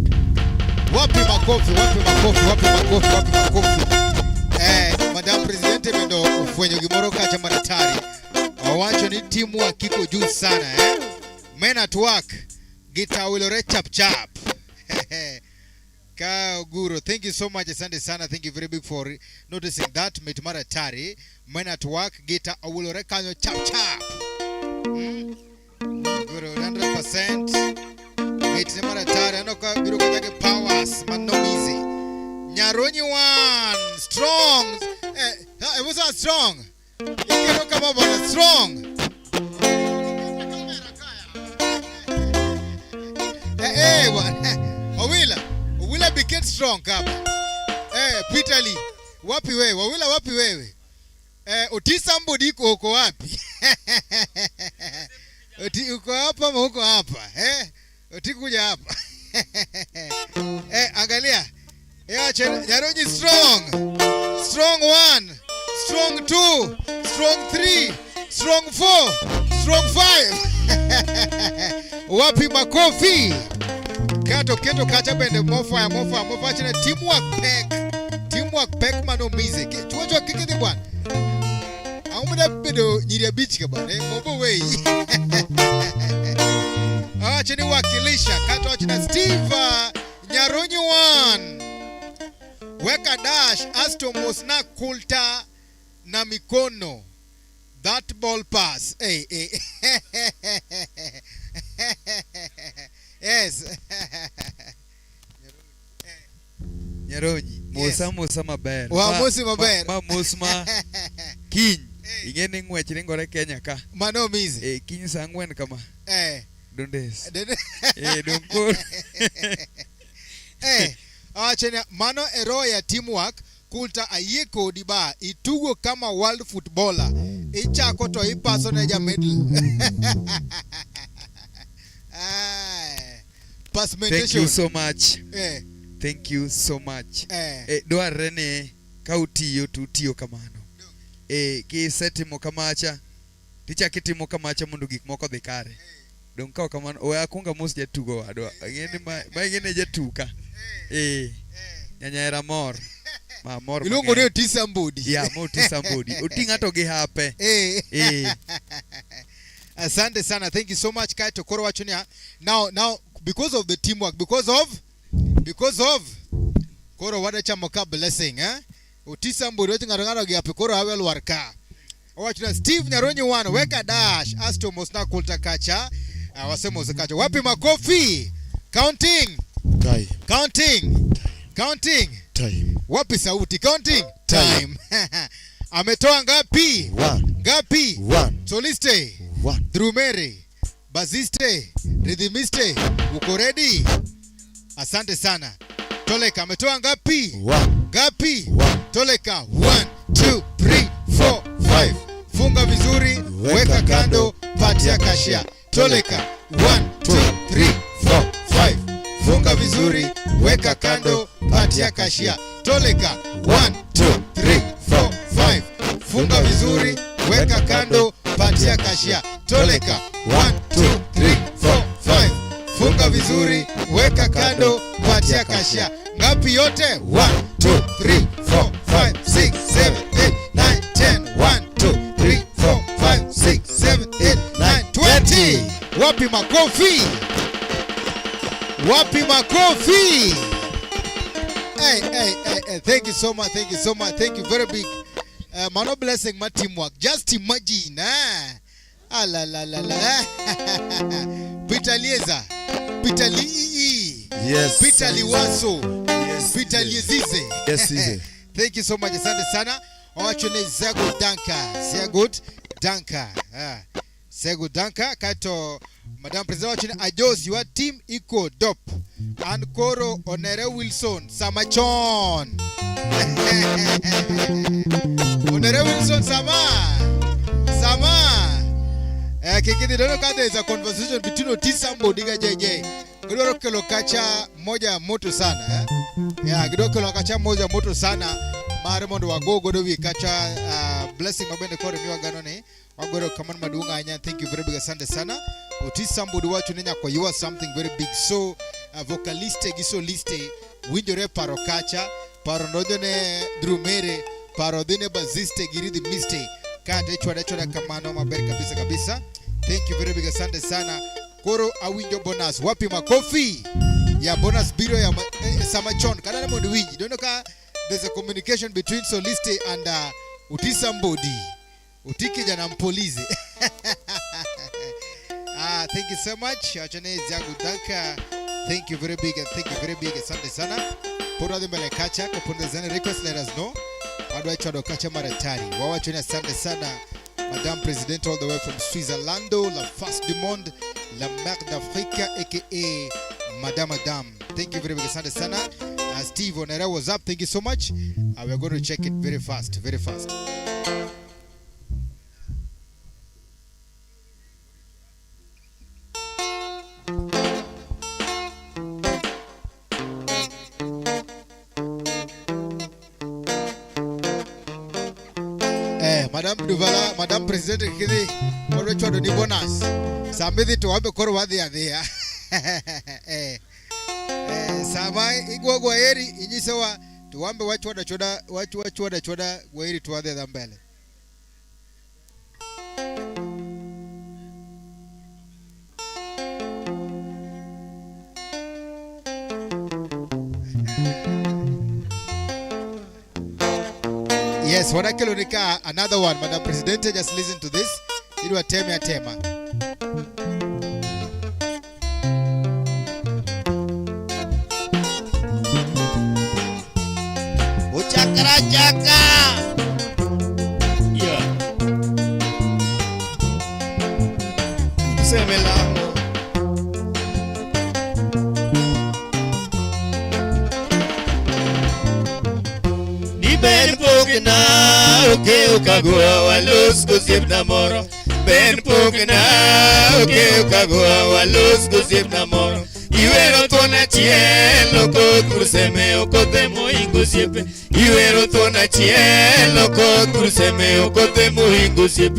Wapi makofi? Wapi makofi? Wapi makofi? Wapi makofi? Madam President mendo ufwenye gimoroka cha maratari. Wawancho ni timu wa kiko juu sana Men at work. Gita wilore chap chap. Ka Guru, thank you so much. Asante sana. Thank you very big for noticing that. Metumara tari. Men at work. Gita wilore kanyo chap chap. Guru 100%. Metumara tari. Anoka Guru kajake powers. Man no easy. Nyaronyi one. Strong. It was not strong. Ikero kama bwana strong. Bwana. Owila became strong kama. Peter Lee. Wapi wewe? Owila wapi wewe? Otisa Mbudi uko wapi? Uko hapa ama uko hapa? Utikuja hapa. Angalia. Nyaronyi strong. Strong 1, strong 2, strong 3, strong 4, strong 5. Wapi makofi? Keto kacha bende mofa chene teamwork pack mano mize. Tuwajua kikiti bwana. Aumuna bedo nyiria beach ka bwana. Mobo wei. Chene wakilisha. Kato chene Steve Nyaronyi 1. Weka dash Asto Mosna Kulta na mikono. That ball pass. Yes. Nyaronyi. Mosa maber. Mosi maber. Mosma. Kiny. Ingene ng'wech ringore Kenya ka. Mano mizi. Kiny sa 4 kama. Dondes. Donkor. Chenya mano ero ya teamwork Kulta ayeko diba itugo kama world footballer ichako to ipaso na ja medal. Thank you so much. Thank you so much. Dwarre ne ka utiyo kamano. Ki setimo kamacha tichakitimo kamacha mondo gik moko dhi kare. Dong ka kamano oya kunga mos jatugo wadwa. Ngene ma ngene jatuka. Nyanya mor. Mor. Ilungo ne Otisa Mbudi. Yeah, Otisa Mbudi. Utinga to gi hape. Asante sana. Thank you so much Kaito Koro wachunia. Now because of the teamwork, because of Koro wadacha moka blessing, Otisa Mbudi wetu ngaro gi hape Koro awel warka. Wachunia Steve Nyaronyi 1 weka dash Asto Mosna Kulta kacha. Wasema usikacha. Wapi makofi? Counting. Time. Wapi sauti? Counting. Time. Ametoa ngapi? 1. Soliste. 1. Drumere. Baziste. Rhythmiste. Uko ready? Asante sana. Toleka ametoa ngapi? 1. Ngapi? 1. Toleka 1, 2, 3, 4, 5. Funga vizuri, weka kando, patia kashia. Toleka 1, 2, 3, 4, 5. Funga vizuri, weka kando, patia kashia. Toleka 1, 2, 3, 4, 5. Funga vizuri, weka kando, patia kashia. Toleka 1, 2, 3, 4, 5. Funga vizuri, weka kando, patia kashia. Ngapi yote? 1, 2, 3, 4, 5, 6, 7, 8, 9, 10. 1, 2, 3, 4, 5, 6, 7, 8, 9, 20. Wapi makofi? Wapi makofi? Hey, thank you so much. Thank you very big. Mano blessing my teamwork. Just imagine, Peter Lieza. Peter Lee. Yes. Peter Liwaso. Yes. Peter Liezize. Yes, Lize. Thank you so much. Asante sana. Wachone Zego Danka. Zego Danka. Kato Madam President wachone Ajos. Your team equal dope. Ankoro Onere Wilson Samachon. Onere Wilson Sama. Kikidi don't know there's a conversation between Otisa Mbudi ga JJ. Gidoro kelo kacha moja moto sana. Gidoro kelo kacha moja moto sana. Maremondo wagogo do we kacha blessing mabende kore miwa ganone. Wagoro kaman madunga anya. Thank you very big asante sana. Otisa Mbudi wachu nenya kwa you are something very big. So vocaliste giso liste winjore paro kacha paro ndone drumere paro dine baziste giridi miste kante chwada kamano maber kabisa. Thank you very big asante sana. Koro awinjo bonus. Wapi makofi? Ya bonus biro ya Samachon. Kana mondo winji. Don't know there's a communication between Soliste and Otisa Mbudi. Utiki jana mpolize. Thank you so much. Achane Zagu Danka. Thank you very big. Asante sana. Pura de mbele kacha. Kapunda zane request let us know. Adwa chodo kacha maratari. Wawachoni asante sana. Madame President all the way from Switzerland, la face du monde, la mère d'Afrique aka Madame. Thank you very much, asante sana. Steve Onera was up. Thank you so much. We are going to check it very fast. Madame Duvala, Madame President kidi wale chodo ni bonus. Samedi to wabe koro wadhi adhia. Samai igwa eri inyisewa tuwambe wachu wada choda wairi tuwadhi dha mbele. Yes, wanakelonika another one. Madam President, just listen to this. Ilu atema. Uchakara chaka. Yeah. Semela. Ben pokna oke ukagua walus kusip na moro. Ben pokna oke ukagua walus kusip na moro. Iwero tona cielo ko kurseme okote mo ingusip. Iwero tona cielo ko kurseme okote mo ingusip.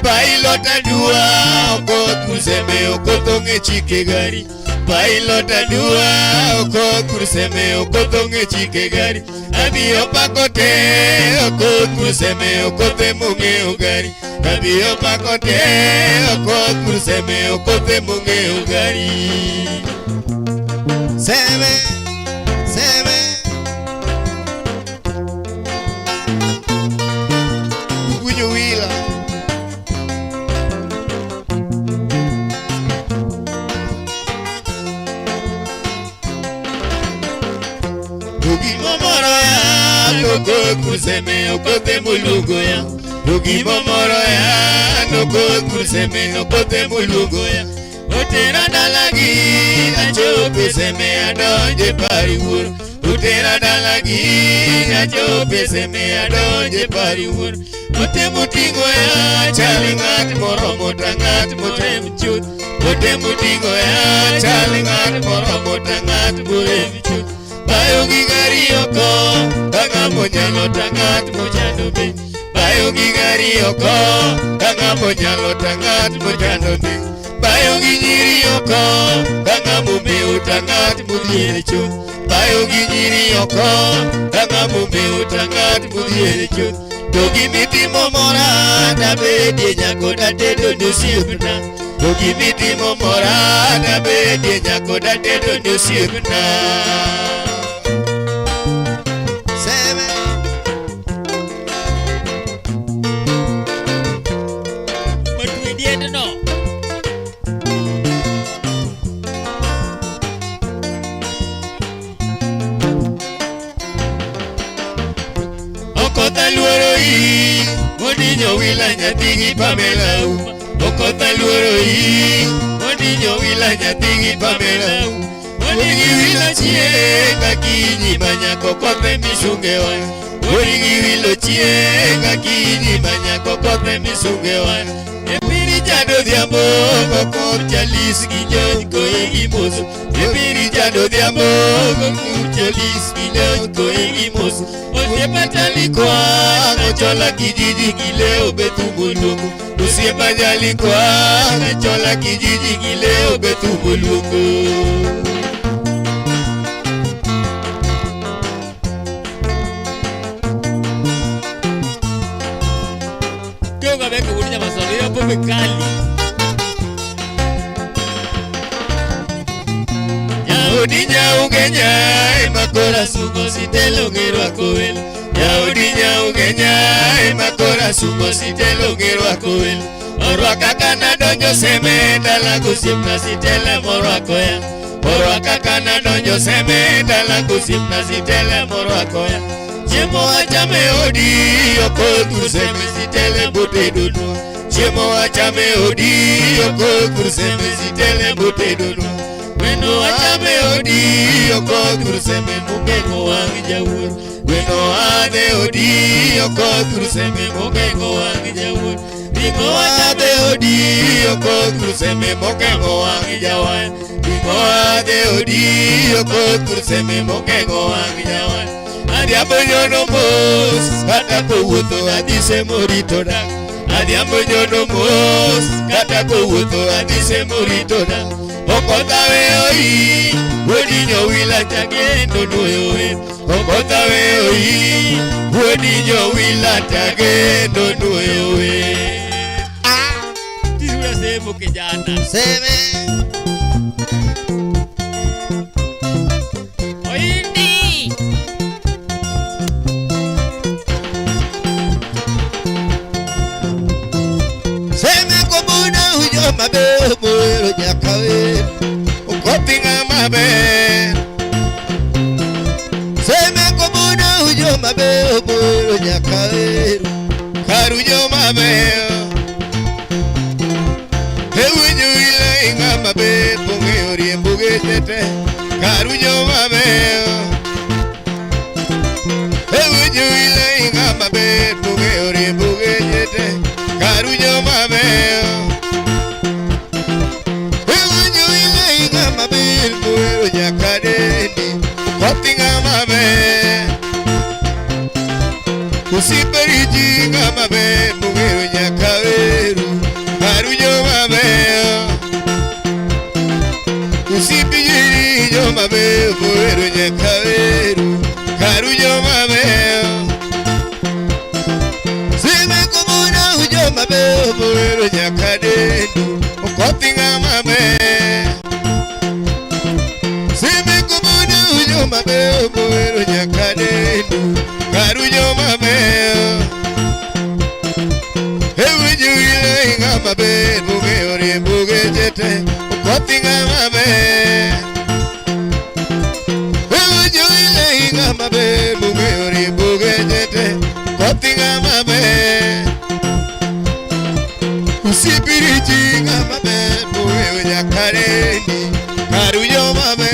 Bailota dua okot kurseme okotonge chike gari. Bailota dua okot kurseme okotonge chike gari. Abio pakote okot kurseme okote munge ugari. Abio pakote okot kurseme okote munge ugari. Seme Ugunyuwila Ugi momoro ya Noko kurseme okote mulugo ya Ugi momoro ya Noko kurseme okote mulugo ya Utera dalagi Achope seme adonje pariwur Utera dalagi Achope seme adonje pariwur Ote mutingo ya Chalingat moromo tangat motem chut Ote mutingo ya Chalingat moromo tangat motem chut Bayo gigari oko Kanga monyalo tangat mojano be Bayo gigari oko Kanga monyalo tangat mojano be Bayo ginyiri oko Kanga mume utangat mudiere chut Bayo ginyiri oko Kanga mume utangat mudiere chut Dogi miti momora Dabe dienya koda tedo nusirna Dogi miti momora Dabe dienya koda tedo nusirna Okota luoro yi Modinyo wila nyatigi Pamela uma Okota luoro yi Modinyo wila nyatigi Pamela uma Modingi wila chiega kinyi Manyako kote misunge wan Modingi wila chiega kinyi Manyako kote misunge wan Epiri jado diambo Kokor chalis ginyony koe gimoso Epiri jado diambo Kokor chalis ginyony koe gimoso Osiepa jali kwa Nachola kijiji kileo betu mulungu Osiepa jali kwa Nachola kijiji kileo betu mulungu Kyoga beko ulinya maswali ya pombe kali Udinya ugenya Makora sugo sitelo ngero kowelo Udinya ugenya Makora sugo sitelo ngero kowelo Orwaka kana donjo seme Dala kusipna sitele morwako ya Orwaka kana donjo seme Dala kusipna sitele morwako ya Chiemo achame odi okol sembe sitele bote dono. Chiemo achame odi okol sembe sitele bote dono. Weno achame odi okol sembe mugego wangi jawuor. Weno ade odi okol sembe mugego wangi jawuor. Ringo ade odi okol sembe mugego wangi jawan. Ringo ade odi okol sembe mugego wangi jawan. Adiambo nyono mos kata kowuotho adise morito dak. Adiambo nyono mos kata kowuotho adise morito dak. Okothawe oi wodinyo wila tagendo nuoyo. Okothawe oi wodinyo wila tagendo nuoyo. Tisura semo kijana Seme. Oindi Seme komuna ujo mabe moero nyakawe. Ukopinga mabe. Seme komuna ujo mabe moero nyakawe. Karujo mabe. Hewinyo ile inga mabe ponge oriembo getete. Karujo mabe. Hewinyo ile inga mabe ponge oriembo getete. Karujo mabe. Hewinyo ile inga mabe moero nyakadendi. Ukopinga mabe. Usiperiji inga mabe moero nyakaweru. Karujo mabe. Usipijiri jo mabe moero nyakaweru. Karujo mabe. Seme komuna ujo mabe moero nyakadendu. Ukopinga mabe. Seme komuna ujo mabe moero nyakadendu. Karujo mabe. Hewinyo ile inga mabe muge oriembo getete. Ukopinga mabe. Hewinyo ile inga mabe muge oriembo getete. Ukopinga mabe. Usipiriji inga mabe muge nyakadendi. Karujo mabe.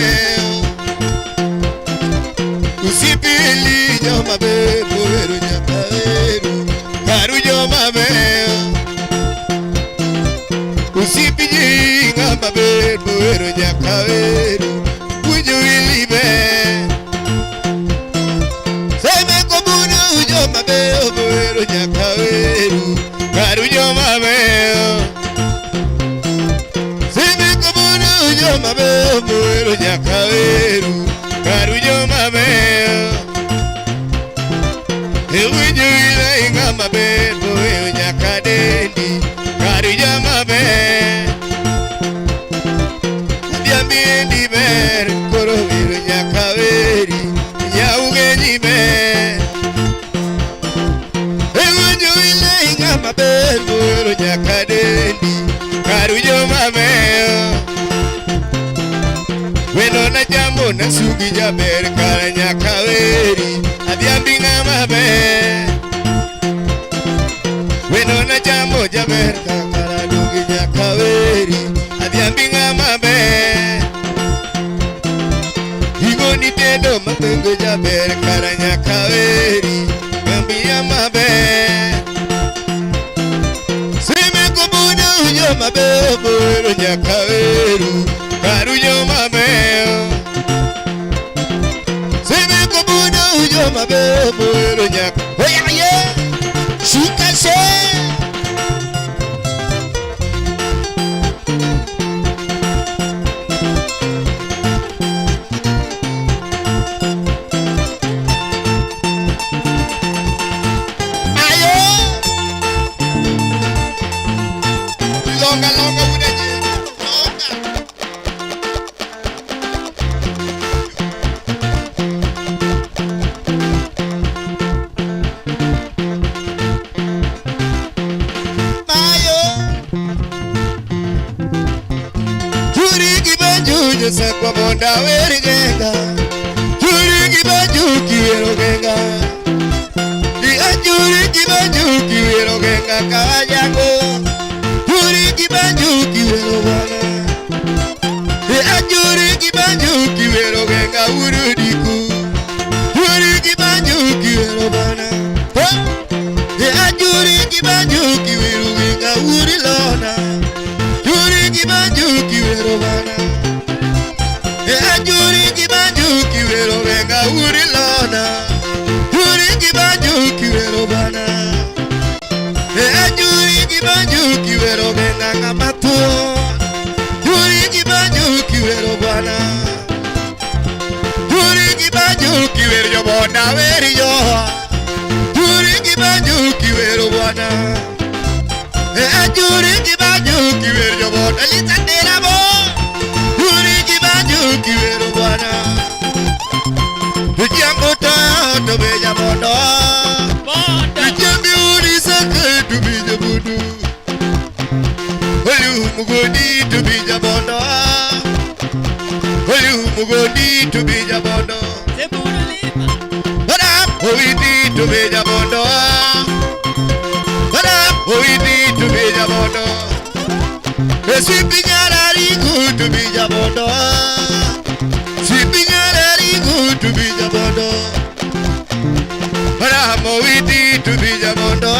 Usipili jo mabe muge nyakadendi. Karujo mabe. Usipiji inga mabe muge nyakadendi. Winyo ilibe. Seme komuna ujo mabe moero nyakaweru. Karujo mabe. Seme komuna ujo mabe moero nyakaweru. Karujo mabe. Hewinyo ile inga mabe moyo nyakadendi. Karujo mabe. Adiambiendi ber koro wiro nyakaweri. Nyaugenyi ber. Hewinyo ile inga mabe moyo nyakadendi. Karujo mabe. Weno na jambo na sugi jaber kara nyakaweri. Adiambinga mabe. Weno na jambo jaber kara dugi nyakaweri. Adiambinga mabe. Higo ni tedo mabengo jaber kara nyakaweri. Gambia mabe. Seme komuna ujo mabe moero nyakaweru. Karujo mabe. Seme komuna ujo mabe moero nyakaweru. Oyaye. Shikase. Ayo. Longa longa udaji. Longa. Jose kwa bonda weri genga Churi kibanju kiwero genga gibanju kiwero bana. Ajuri gibanju kiwero wenga uri lona. Juri gibanju kiwero bana. Ajuri gibanju kiwero wenga uri lona. Juri gibanju kiwero bana. Ajuri gibanju kiwero wenga ngamato. Juri gibanju kiwero bana. Juri gibanju kiwero bana veri yo. Juri gibanju kiwero bana. Juri gibanju kiwero bana litandera bo. Juri gibanju kiwero bana. Jambo ta to beja bondo. Jambi uri sake to beja bondo. Olu mugodi to beja bondo. Olu mugodi to beja bondo. Oidi to beja bondo. Oidi to beja bondo. Sipinyara rigu to beja bondo. Sipinyara rigu to beja bondo. Oidi to beja bondo.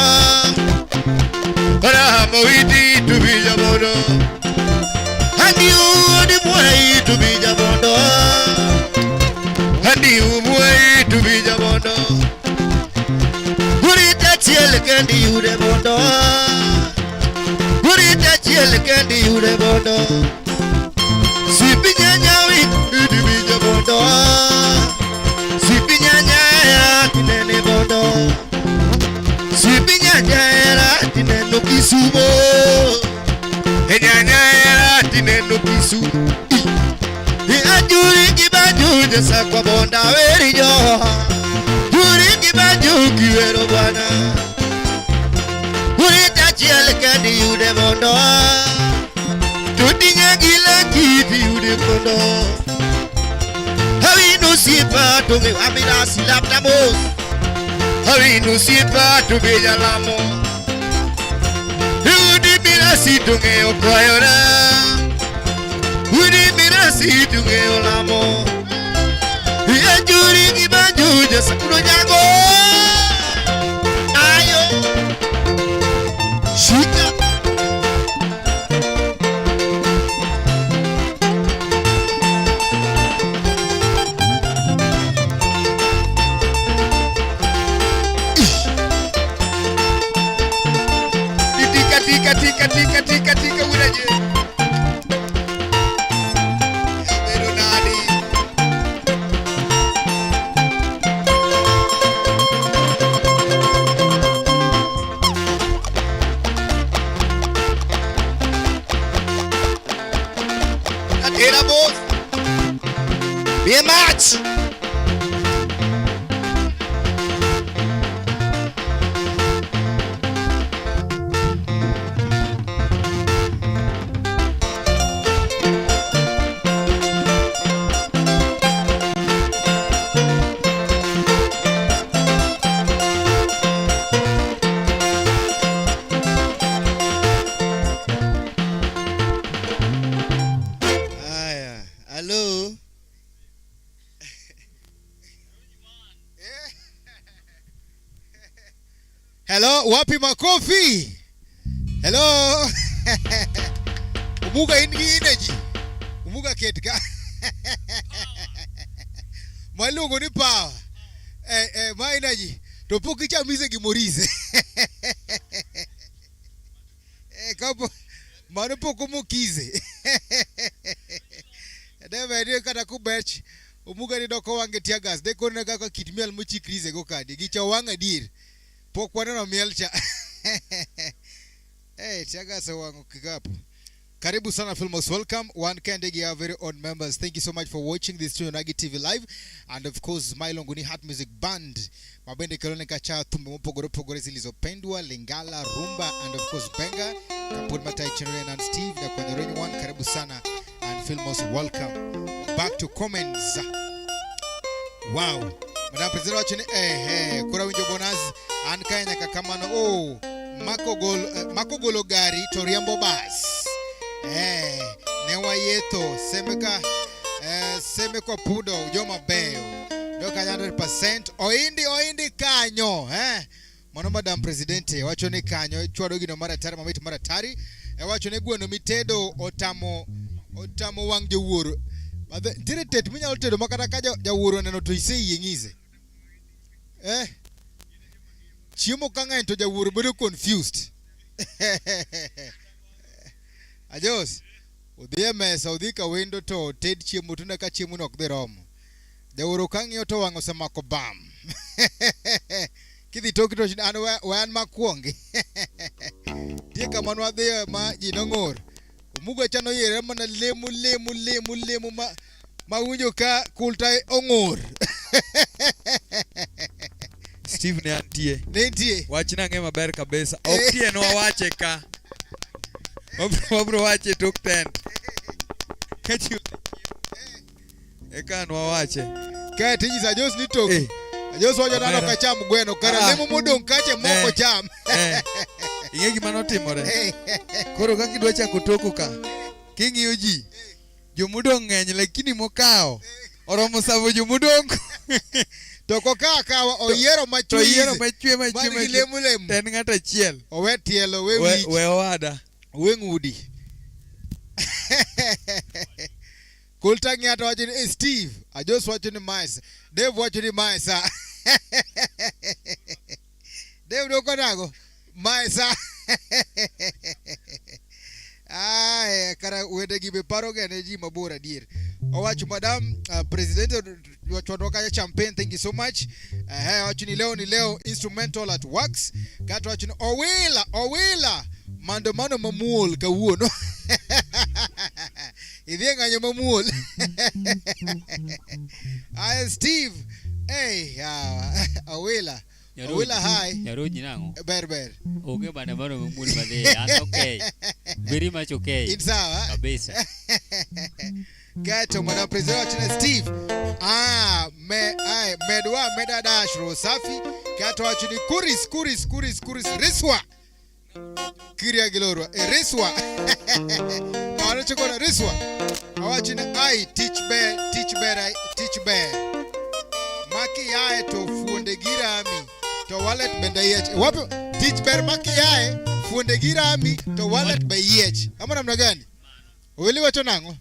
Oidi to beja bondo. Handi udi mwai to beja bondo. Handi umwai to beja bondo. Gurita chiel kendi ude bondo. Gurita chiel kendi ude bondo. Sipinya nyawi ude beja bondo. Sipinya nyaya tinene bondo. Sipinya nyaya tineno kisumo. Nyaya tineno kisumo. Ajuri gibanju jasa kwa bonda veri yo. Juri gibanju kiwero bana. Juri tachiel kendi ude bondo. Tutinya gila kiti ude bondo. Hawi no sipa tunge amina silap namos. Hawi no sipa tunge jalamo. Udi mirasi tunge okoyora. Udi mirasi tunge olamo. Juri gibanju jasa kuno nyago. Ayo shika. Tika wiraje. Pero nani. Atera boss. Bien match. Hello. Hello, wapi makofi? Hello. Umuga ingi energy. Umuga ketka. Malungu ni power. My energy. Topuki cha mise gimorize. Kapo manupo kumukize. Deve dio kata kubech. Umuga ni doko wange tiagas. Deko na kaka kitmial muchi krize go kadi. Gicha wanga dir. Pokwana na mielcha. Tiagas wangu kikapu. Karibu sana Filmos, welcome. One Kendegi, our very own members. Thank you so much for watching this Tunagi TV live. And of course, Mailonguni Heart Music Band. Mabende Kalone Kacha, Tumbe Mopogoro Pogore Zilizopendwa, Lingala, Rumba, and of course Benga. Kapun Matai Chenere and Steve. Na kwenye Renyu One, karibu sana. And Filmos, welcome. Back to comments. Wow. Madam President wachene, kura winjo bonaz. Anka nyaka kamano, Makogolo gari, Toriambo bas. Newa yeto semeka semeko pudo joma beo ka 100%. Oindi kanyo, Mano Madam Presidente, wacho ni kanyo, chwado gino maratari, mamiti maratari. Wacho ni gweno mitedo otamo wang jowuoro. Dire tet minyalo tedo makata ka jawuoro neno to iseyieng'ize. Chiemo ka ng'eny to jawuoro bedo confused. Ajos, udhi e mesa, udhi ka wendo to ted chiemo to ka chiemo nok dhi romo. Jawuoro ka ng'iyo to wang' osemako bam. Kidhi toki to an makwongi. Tie kamano wadhi ma ji nong'or. Omugo chano yere mana lemu ma winjo ka kulta ong'or. Steve ne antie. Ne antie. Wachna ng'e maber kabisa. Ok tie no wache ka. Wabro wache tok tent. Kachu. Eka no wache. Ka tiji Ajos ni tok. Ajos wacho nano ka cham gweno kara lemo modong kache moko cham. Ing'e gima notimore. Koro kaka idwa chako toko ka. King'iyo ji. Jomodong ng'eny lakini mokao. Oromo savo jomodong. Toko ka oyiero machwe. To yiero machwe. Lemu. Ten ng'at achiel. Owe tielo, we wich. We owada. We ng'udi. Kulta ng'ato wacho ni Steve. Ajos wacho ni Maisa. Dave wacho ni Maisa. Dave doko nago. Maisa. Kara wede gibe paro gane ji mabor adier. Owacho Madam President wacho ka champagne, thank you so much. Wacho ni leo instrumental at works. Kato wacho ni Owila mandamano mamuol kawuono. Idhi ng'anyo mamuol. Steve. Owila. Hi. Nyaroji nango. Ber. Oge bana bana mamuol madhe. Okay. Very much okay. It's sawa. Kabisa. Gato Madam President wacho ni Steve. Meda dash Rosafi. Gato wacho ni kuris riswa. Kiria Gilorwa. Riswa. Chokona riswa. Awacho ni teach bear. Maki yae to fuonde girami to wallet benda yech. Wapo teach bear maki yae fuonde girami to wallet be yech. Ama namna gani? Weli wacho nango?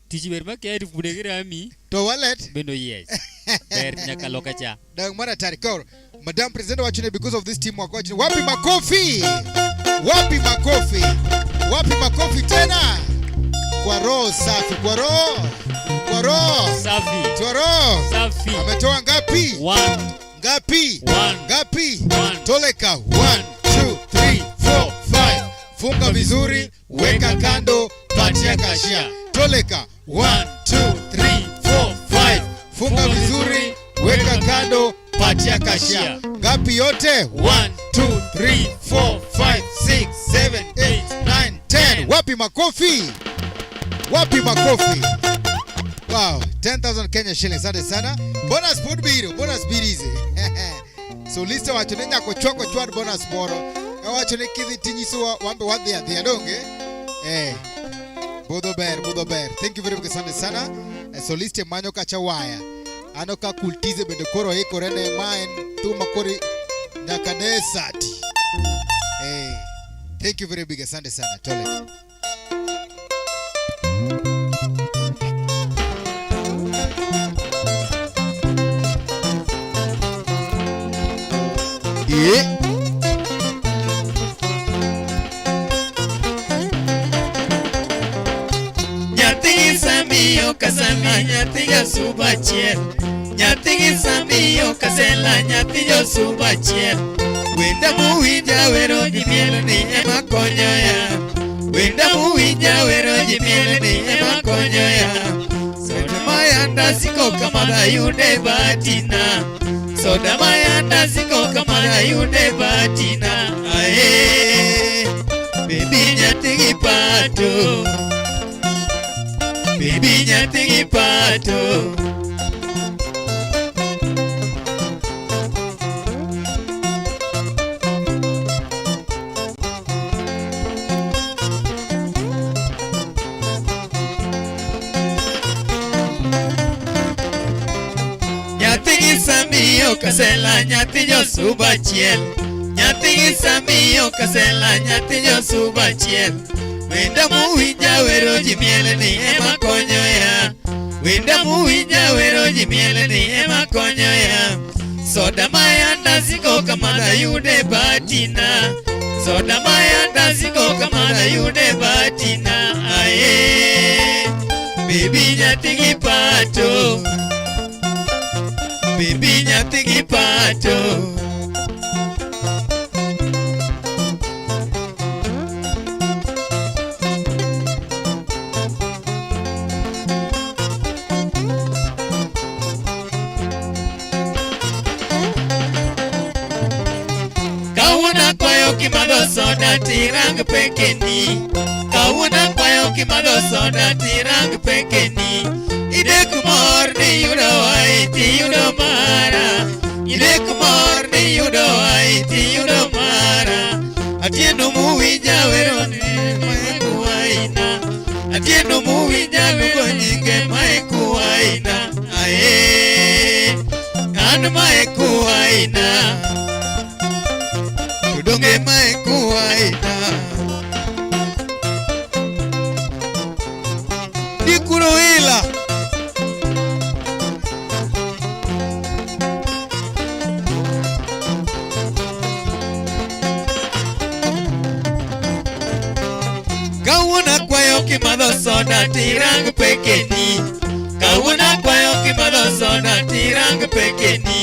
Teach bear maki yae to fuonde girami to wallet bendo yech. Bear nyaka loka cha. Dang mara tarikoro. Madam President wacho ni because of this teamwork wacho ni wapi makofi? Wapi makofi tena? Kwa roho safi, kwa roho safi, kwa roho safi. Ametoa ngapi? 1. Ngapi? Toleka 1 2 3 4 5. Funga vizuri, weka kando, patia kashia. Toleka 1 2 3 4 5. Funga vizuri, weka kando, patia kashia. Ngapi yote? 1 2 3 4 5 6 7 8 9 10. Wapi makofi? Wow, 10,000 Kenya shillings. Asante sana. Bonus food biro, bonus birize. So lista wacho ni nyako chwad bonus moro. Wacho ni kidhi tinyiso wambe wadhi adonge. Budho ber. Thank you very much sana. So lista manyo kacha waya. Ano ka kultize bende koro ikore ne maen tuma kori nyaka desati. Thank you very big. Asante sana. Tole. Nyati samiyo kasama nyati yo subachiel. Nyati samiyo kasela nyati yo subachiel. Wenda muwinja wero jimielo ni ema konyo ya. Wenda muwinja wero jimielo ni ema konyo ya. Soda mayanda siko kamada yude batina. Soda mayanda siko kamada yude batina. Baby nyati gipato. Baby nyati gipato. kasela nyathi Josuba chiel. Nyathi Gisamiyo kasela nyathi Josuba chiel. Wenda muwinja wero ji miel ni ema konyo ya. Wenda muwinja wero ji miel ni ema konyo ya. Soda mayanda siko kamada yude batina. Soda mayanda siko kamada yude batina. Aye, baby nyathi gipato. Baby nyathi gipato. Kawuna kwayo kimadho soda tirang pekeni. Kawuna kwayo kimadho soda tirang pekeni. Ide kumor ni yudo ai ti yudo mara. Ide kumor ni yudo ai ti yudo mara. Atieno muwinja wero ni mae kuwaina. Atieno muwinja lugo nyinge mae kuwaina. Ae, an mae kuwaina. Tudonge mae kuwaina. Dikuro ila. Kawuna kwayo kimadho soda tirang pekeni. Kawuna kwayo kimadho soda tirang pekeni.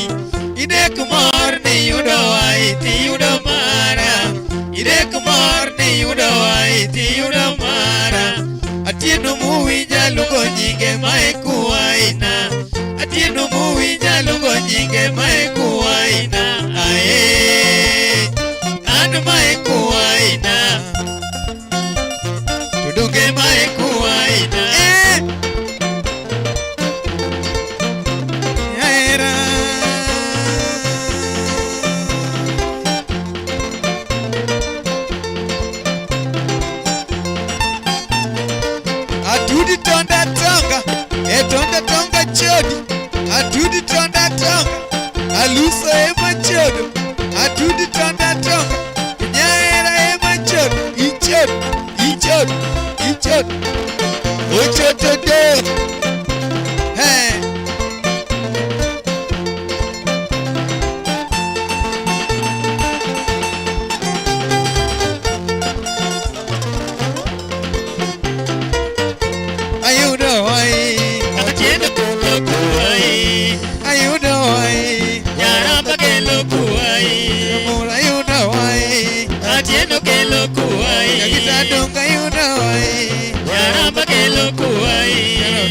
Ide kumor ni yudo ai ti yudo mara. Ide kumor ni yudo ai ti yudo mara. Atieno muwinja lugo nyinge mae kuwaina. Atieno muwinja lugo nyinge mae kuwaina. Ae, an mae kuwaina. Tudonge mae kuwaina. Yaera. Atudi tonda tonga, tonda tonga chodi. Atudi tonda tonga, aluso ema chodo. Atudi tonda tonga, nyaera ema chodo. Ichod, ichod, ichod. Ochoto de. Hey. Ayudo ai. Atieno kelo kuai. Ayudo ai. Yaramba kelo kuai. Amor ayudo ai. Atieno kelo kuai. Yakita donga ayudo ai. Yaramba kelo kuai.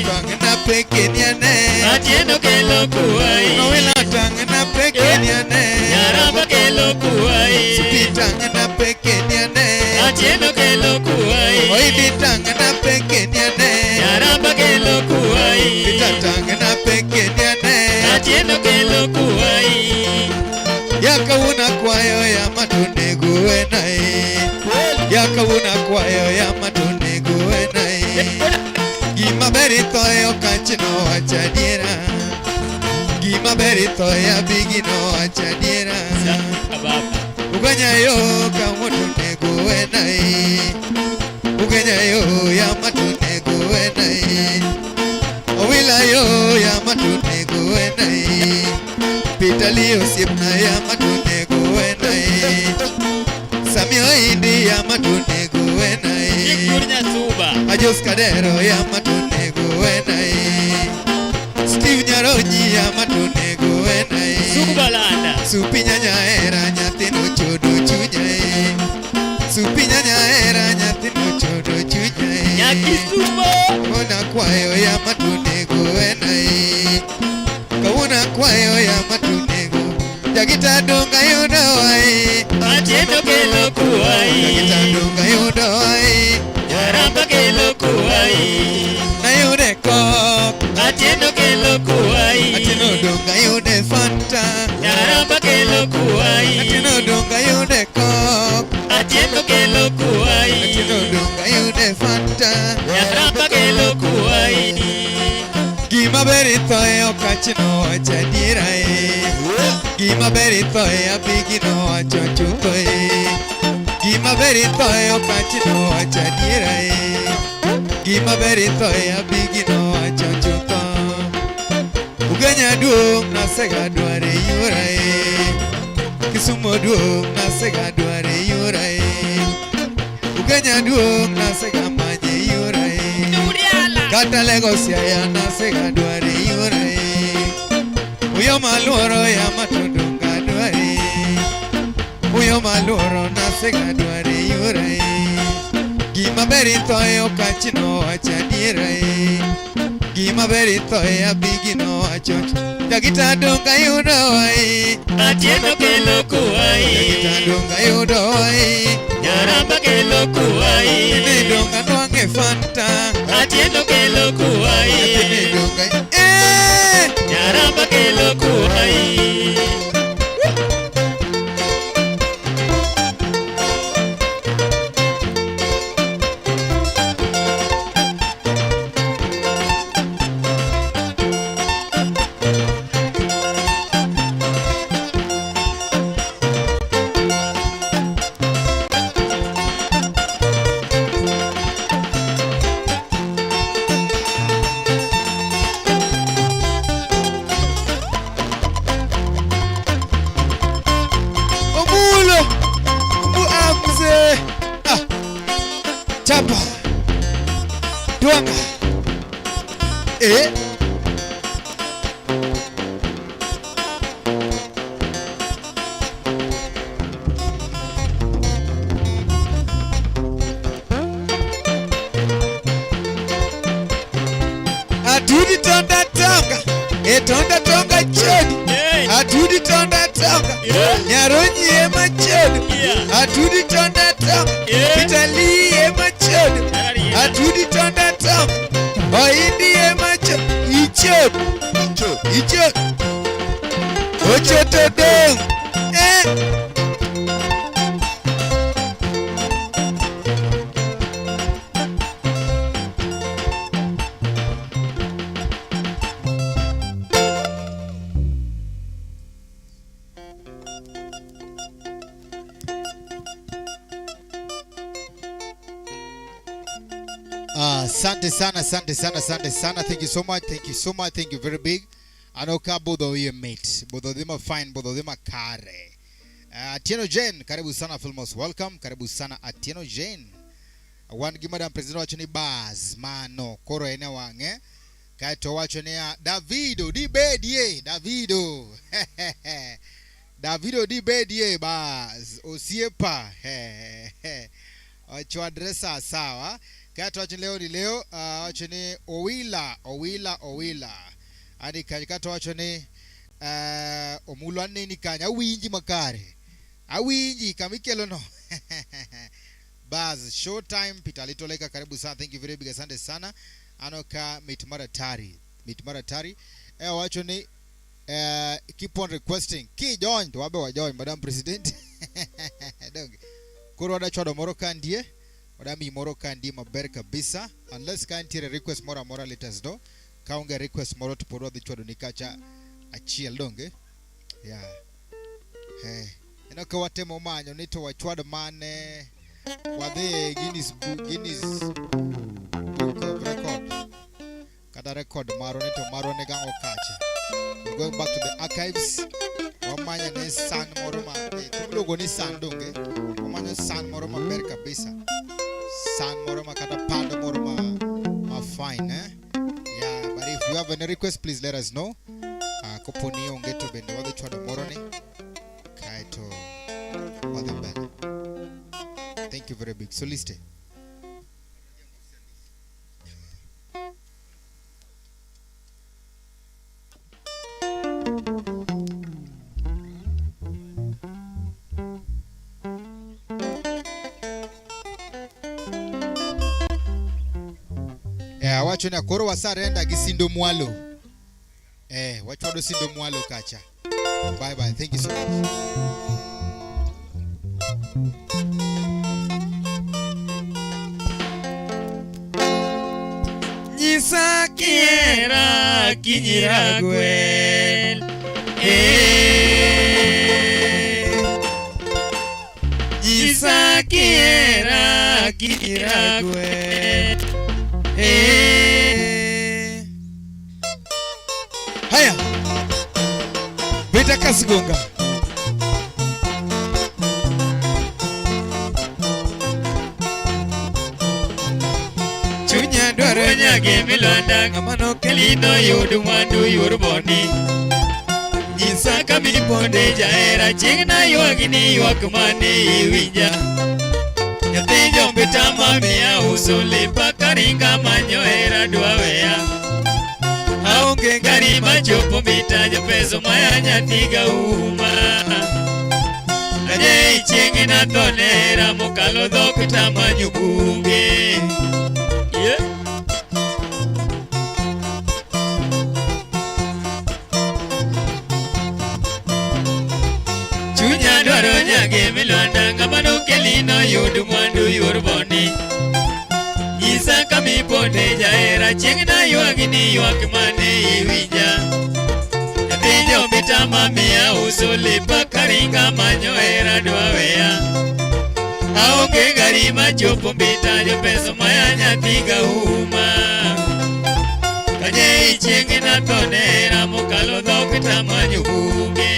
Tangna pekeniane. Atieno kelo kuai. Noela tangna pekeniane. Yaramba kelo kuai. Supi tangna pekeniane. Atieno kelo kuai. Oidi tangna pekeniane. Yaramba kelo kuai. Pita tangna pekeniane. Atieno kelo kuai. Yakawuna kwayo ya matune guenai. Yakawuna kwayo ya matune guenai. Gima berito yo kachino achadiera. Gima berito ya bigino achadiera. Uganya yo kamutune guenai. Uganya yo ya matune guenai. Owila yo ya matune guenai. Pitalio sipna ya matune guenai. Samio indi ya matune guenai. Ikurnya suba. Ajos kadero ya matune guenai. Steve Nyaronyi ya matune guenai. Suba landa. Supinya nyaera nyathino chodo chunyai. Supinya nyaera nyathino chodo chunyai. Nyaki suba. Kona kwayo ya matune guenai. Kawuna kwayo ya matune gu. Jagita donga yudo ai. Atieno kelo kuai. Jagita donga yudo ai. Yaramba kelo kuai. Na yude kok. Atieno kelo kuai. Atieno donga yude fanta. Yaramba kelo kuai. Atieno donga yude kok. Atieno kelo kuai. Atieno donga yude fanta. Yaramba kelo kuai. Gima beri berito okachno chadiera gima berito abigino chochuto gima berito okachno chadiera gima berito abigino chochuto uganya duong nasega dware yura Kisumo duong nasega dware yura uganya duong nasega manye yura kata Lagos ya nasega dware yura uyo maloro ya matundunga dware uyo maloro nasega dware yura gima berito okachno chadiera gima berito abigino achoch Jagita donga yudo ai atieno kelo kuai Jagita donga yudo ai nyaramba kelo kuai ne donga nwange fanta atieno kelo kuai ne donga nyaramba kelo kuai Chapa Duanga Adudi tonda tonga tonda tonga chedi Adudi tonda tonga Nyaronyi ema chedi Adudi tonda tonga Itali ema chedi Adudi tonda tonga Oindi ema chedi Ichedi Ochoto dong Asante sana. Thank you so much. Thank you very big. Anoka both of you mate. Both of them are fine. Both of them are kare. Atieno Jane, karibu sana Filmos. Welcome. Karibu sana Atieno Jane. One gimadam president wachoni Baz Mano Koro ene wange. Kaito wachoni Davido di bedie. Davido di bedie Baz. Osiepa. Ocho adresa sawa. Kato wachini leo wachini Owila Adi kato wachini Omulwane ni kanya Awinji makare Awinji kamikelo no Baz Showtime Peter Litoleka karibu sana. Thank you very big. Asante sana. Anoka Mitmara Tari wachini keep on requesting Ki join Wabe wa join Madam President Kuro wada chwado moroka ndiye Wadami moroka ndi maber kabisa. Unless kaintire request mora let us know. Kaunga request moro tupodwa dhichwado nikacha achiel donge. Yeah. Hey. Enoka watemo manyo nito wachwado mane wadhe Guinness Book of Record. Kada record maro negango kache. We're going back to the archives. Wamanya ne san moro ma. Tumulogo ni san donge. Wamanya san moro maber kabisa. San moroma kata panda moroma fine yeah, but if you have any request please let us know. Koponi ongeto bende wade chwado moroni kaito wade mbele. Thank you very big. So liste wachoni akoro wasarenda gisindo mwalo wachwado sindo mwalo kacha. Bye bye. Thank you so much. Nyisa kiera kinyiragwel. Nyisa kihera kinyiragwel. Haya, Beta Kasigonga. Chunya dwaro nyage milwanda ng'amano kelino yudu mwandu yurboni. Nyisa kamiponde jahera chingna yuagini yuak mane iwinja. Nyathi jombe tama miya uso lepa karinga manyo hera dwaweya. Aonge gari machopo mita jopeso maya nyathiga uma. Aje ichingi na tonera mokalo dhok tama nyugunge. Chunya dwaro nyage milwanda ng'amano kelino yudu mwandu yurboni. Nyisa kamiponde jahera chingna yuagini yuak mane iwinja. Nyathi jombe tama miya uso lepa karinga manyo hera dwaweya. Aonge gari machopo mbita jopeso maya nyathiga uma. Kanye ichingi na tonera mokalo dhok tama nyugunge.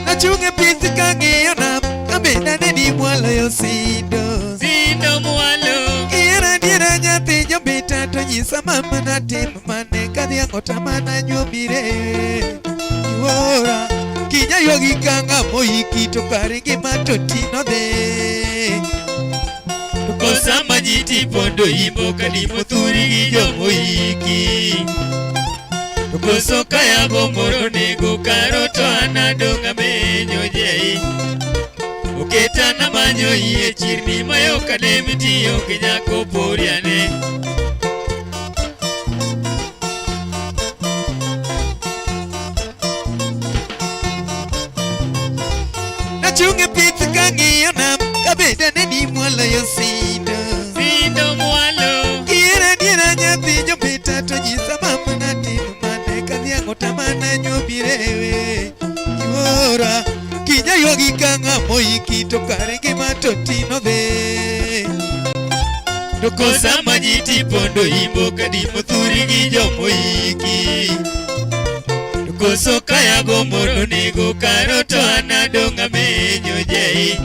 Nachunge pith kang'iyo nam kabenda neni mwalo yo sindo. Sindo mwalo. Kihera diera nyathi jobeta to nyisa mama natim mane kadhiang'o tamana nyuomire. Yuora kinya yuagi kanga moiki to kare ngima to tino dhe. Kosa majiti pondo imbo kadimo thuri gi jomoiki. Koso kaya bomoro nego karo to anadonga menyo jei. Oketa na manyo iye chirni mayo kademi tiyo kinyako poriane. Nachunge pith kang'iyo nam kabenda neni mwalo yo sindo. Sindo mwalo. Kihera diera nyathi jobeta to nyisa mama natim mane kadhiang'o tamana nyuomire. Yuora kinya yuagi kanga moiki to kare ngima to tino dhe. Kosa majiti pondo imbo kadimo thuri gi jomoiki. Koso kaya gomoro nego karo to anadonga menyo jei.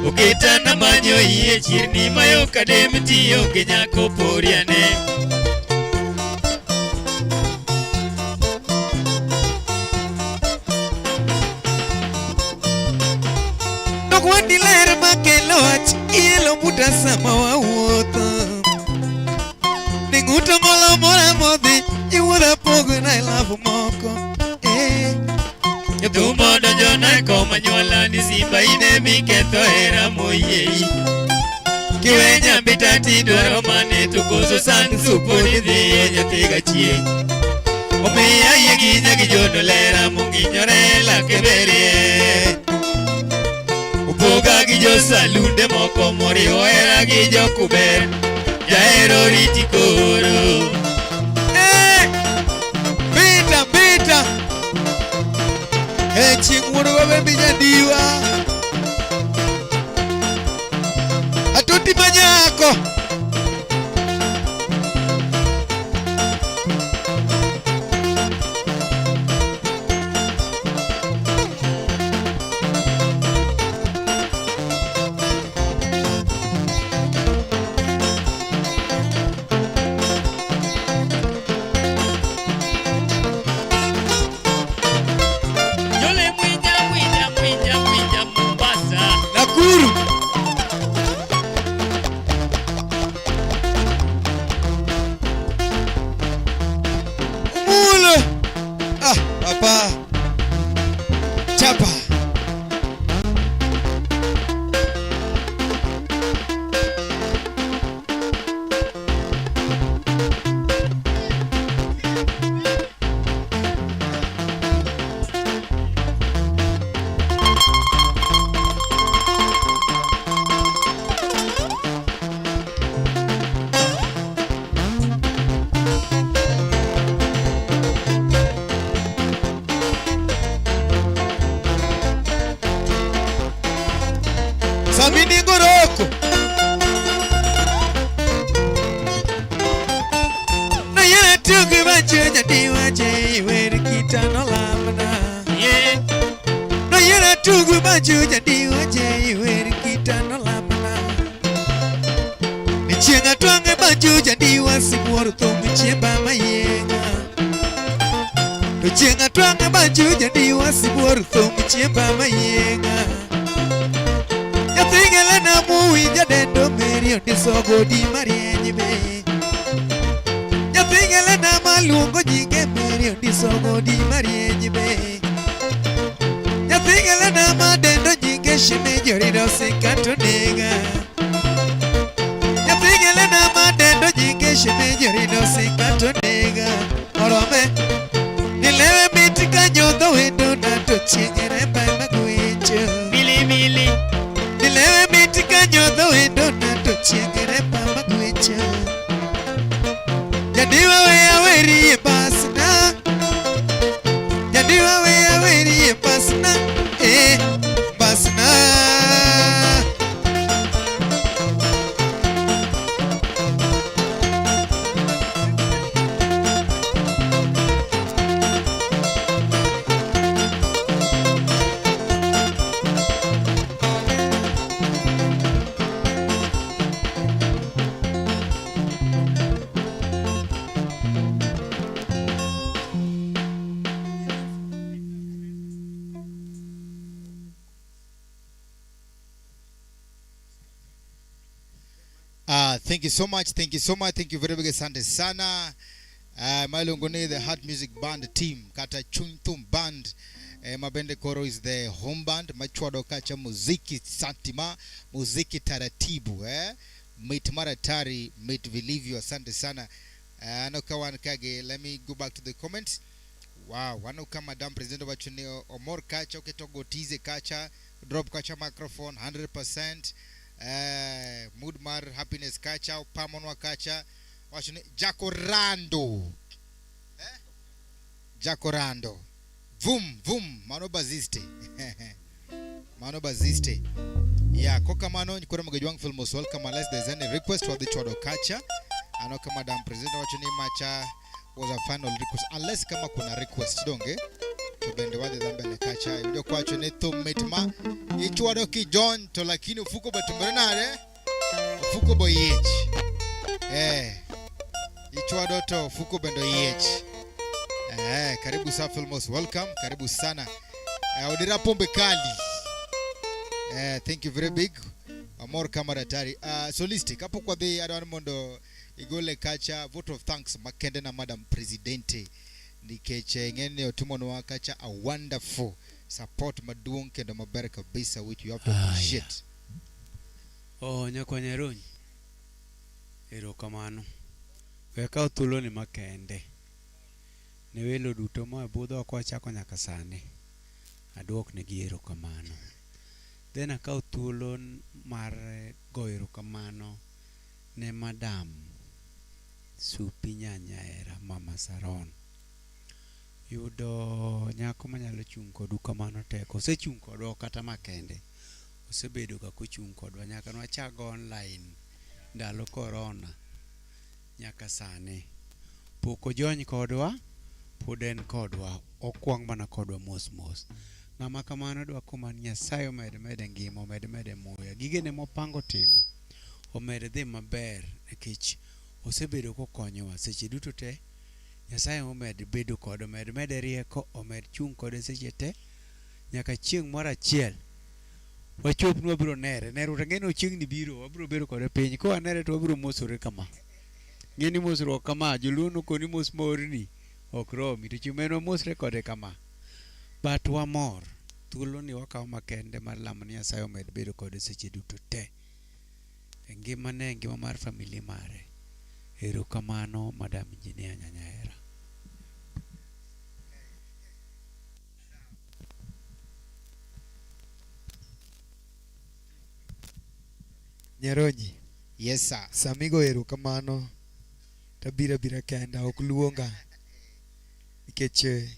Oketa na manyo iye chirni mayo kademi tiyo kinyako poriane. Nogwandi ler makelo wach ielo buta sama wawuotho. Ning'uto ng'olo mora modhi iwuodha pogona e lafu moko. Nyathumo donjona e kom anyuola ni simba ine miketho hera moyei. Kiwe nyambita tidwaro mane to koso sand supo nidhiye nyathiga chieng'. Omiya yie ginya gi jono lera mong'inyore lake berie. Upoga gi jo salunde moko moriwo hera gi jo kuber. Jahero riti koro. Beta chieng' wuoro wabembe nyadiwa atoti manyako. tugu banjo jadiwa je wer kitano lamna. No yera tugu banjo jadiwa je wer kitano lamna. Ni chenga twange banjo jadiwa sibuor thong chiemba mayenga. No chenga twange banjo jadiwa sibuor thong chiemba mayenga. Yathingele na mui jadendo meri ondisogo di marienyi be. Yathingele na malungo jige meri ondisogo di marienyi be. Yathingele na madendo jige shime jorido sikato nega. Yathingele na madendo jige shime jorido sikato nega. Orome nilewe mitika nyodho wendo na to chiengere bama gwecho. Mili mili nilewe mitika nyodho wendo na to chiengere bama gwecho. Jadiwa we aweri e basna. Jadiwa we aweri e basna. Basna. Thank you so much. Thank you so much. Thank you very big. Asante sana. Malungone, the Heart Music Band team. Kata Chuntum Band. Mabende Koro is the home band. Machwado Kacha Muziki Santima. Muziki Taratibu. Meet Maratari. Meet Vilivio. Asante sana. Anokawan Kage. Let me go back to the comments. Wow. Wanoka Madam President Wachuni Omor Kacha. Oketogo Tize Kacha. Drop Kacha microphone. 100%. Moodmar Happiness Kacha, Pamonwa Kacha, washuni Jacorando. Jacorando. Vum, Mano Baziste. Mano Baziste. Yeah, Koka Mano, Nikura Magajwang Film most welcome unless there's any request for the Chodo Kacha. Anoka Madam President wachuni Macha was a final request. Unless kama kuna request, donge. Tubende wade dhambele Kacha. Video kwa chune thumetma. Ichwado ki John to lakini ufuko batumberenare. Ufuko bo yech. Ichwado to ufuko bendo yech. Karibu sana Filmos, welcome. Karibu sana. Odira pombe kali. Thank you very big. Amor kamaratari. Solistic hapo kwa the Adwan Mondo igole Kacha vote of thanks makende na Madam Presidente. Nikeche ngene otumono wa Kacha a wonderful support maduong kendo maber kabisa which you have to appreciate. Nyakwanya Ronyi. Erokamano. Weka thuolo ni makende. Ne welo duto ma budho kwa chako nyaka sani. Aduok ne gi erokamano. Then akaw thuolo mar goyo erokamano ne Madam Supi Nyanyaera Mama Saron. Yudo nyako manyalo chung kodu kamano teko. Osechung kodwa kata makende. Osebedo ga kochung kodwa nyaka nwachago online ndalo corona nyaka sane. Poko jony kodwa, puden kodwa, okwang mana kodwa mos. Ngama kamano dwa kuma Nyasaye mede ngimo, mede moya. Gigene mopango timo. Omede dhi maber nikech osebedo kokonyowa seche duto te. Nyasaye omed bedo kod omed rieko, omed chung kode seche te. Nyaka chieng' moro achiel wachop nwa biro nere to ngeno chieng' ni biro wabiro bedo kode piny ko anere to wabiro mosore kama. Ngeni mosruok kama joluo koni mos morni ok romi to chumeno mosre kode kama. But wamor thuolo ni wakaw makende mar lamo ni Nyasaye omed bedo kode seche duto te. Ngima mar familia mare. Erokamano Madam Engineer Nyanyaera. Nyaronyi. Yes sir. Samigo erokamano tabira kenda ok luonga. Nikech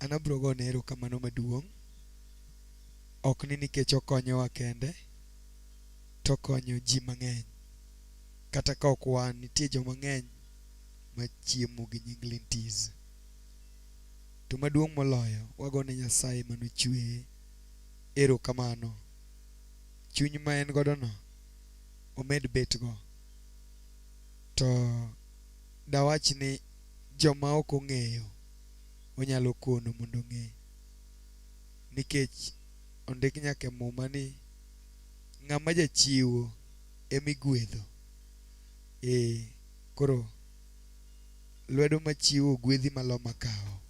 anabro go ne erokamano maduong'. Ok ni nikech okonyowa kende to konyo ji mang'eny. Kata ka ok wan nitie joma ng'eny machiemo gi nying Lintis. To maduong' moloyo wagone Nyasaye manochweye erokamano. Chuny ma en godo no omed bet go. To dawach ni joma ok ong'eyo onyalo kono mondo ong'e, nikech ondik nyaka e muma ni ng'ama jachiwo emigwedho. Koro lwedo machiwo gwedhi malo makawo,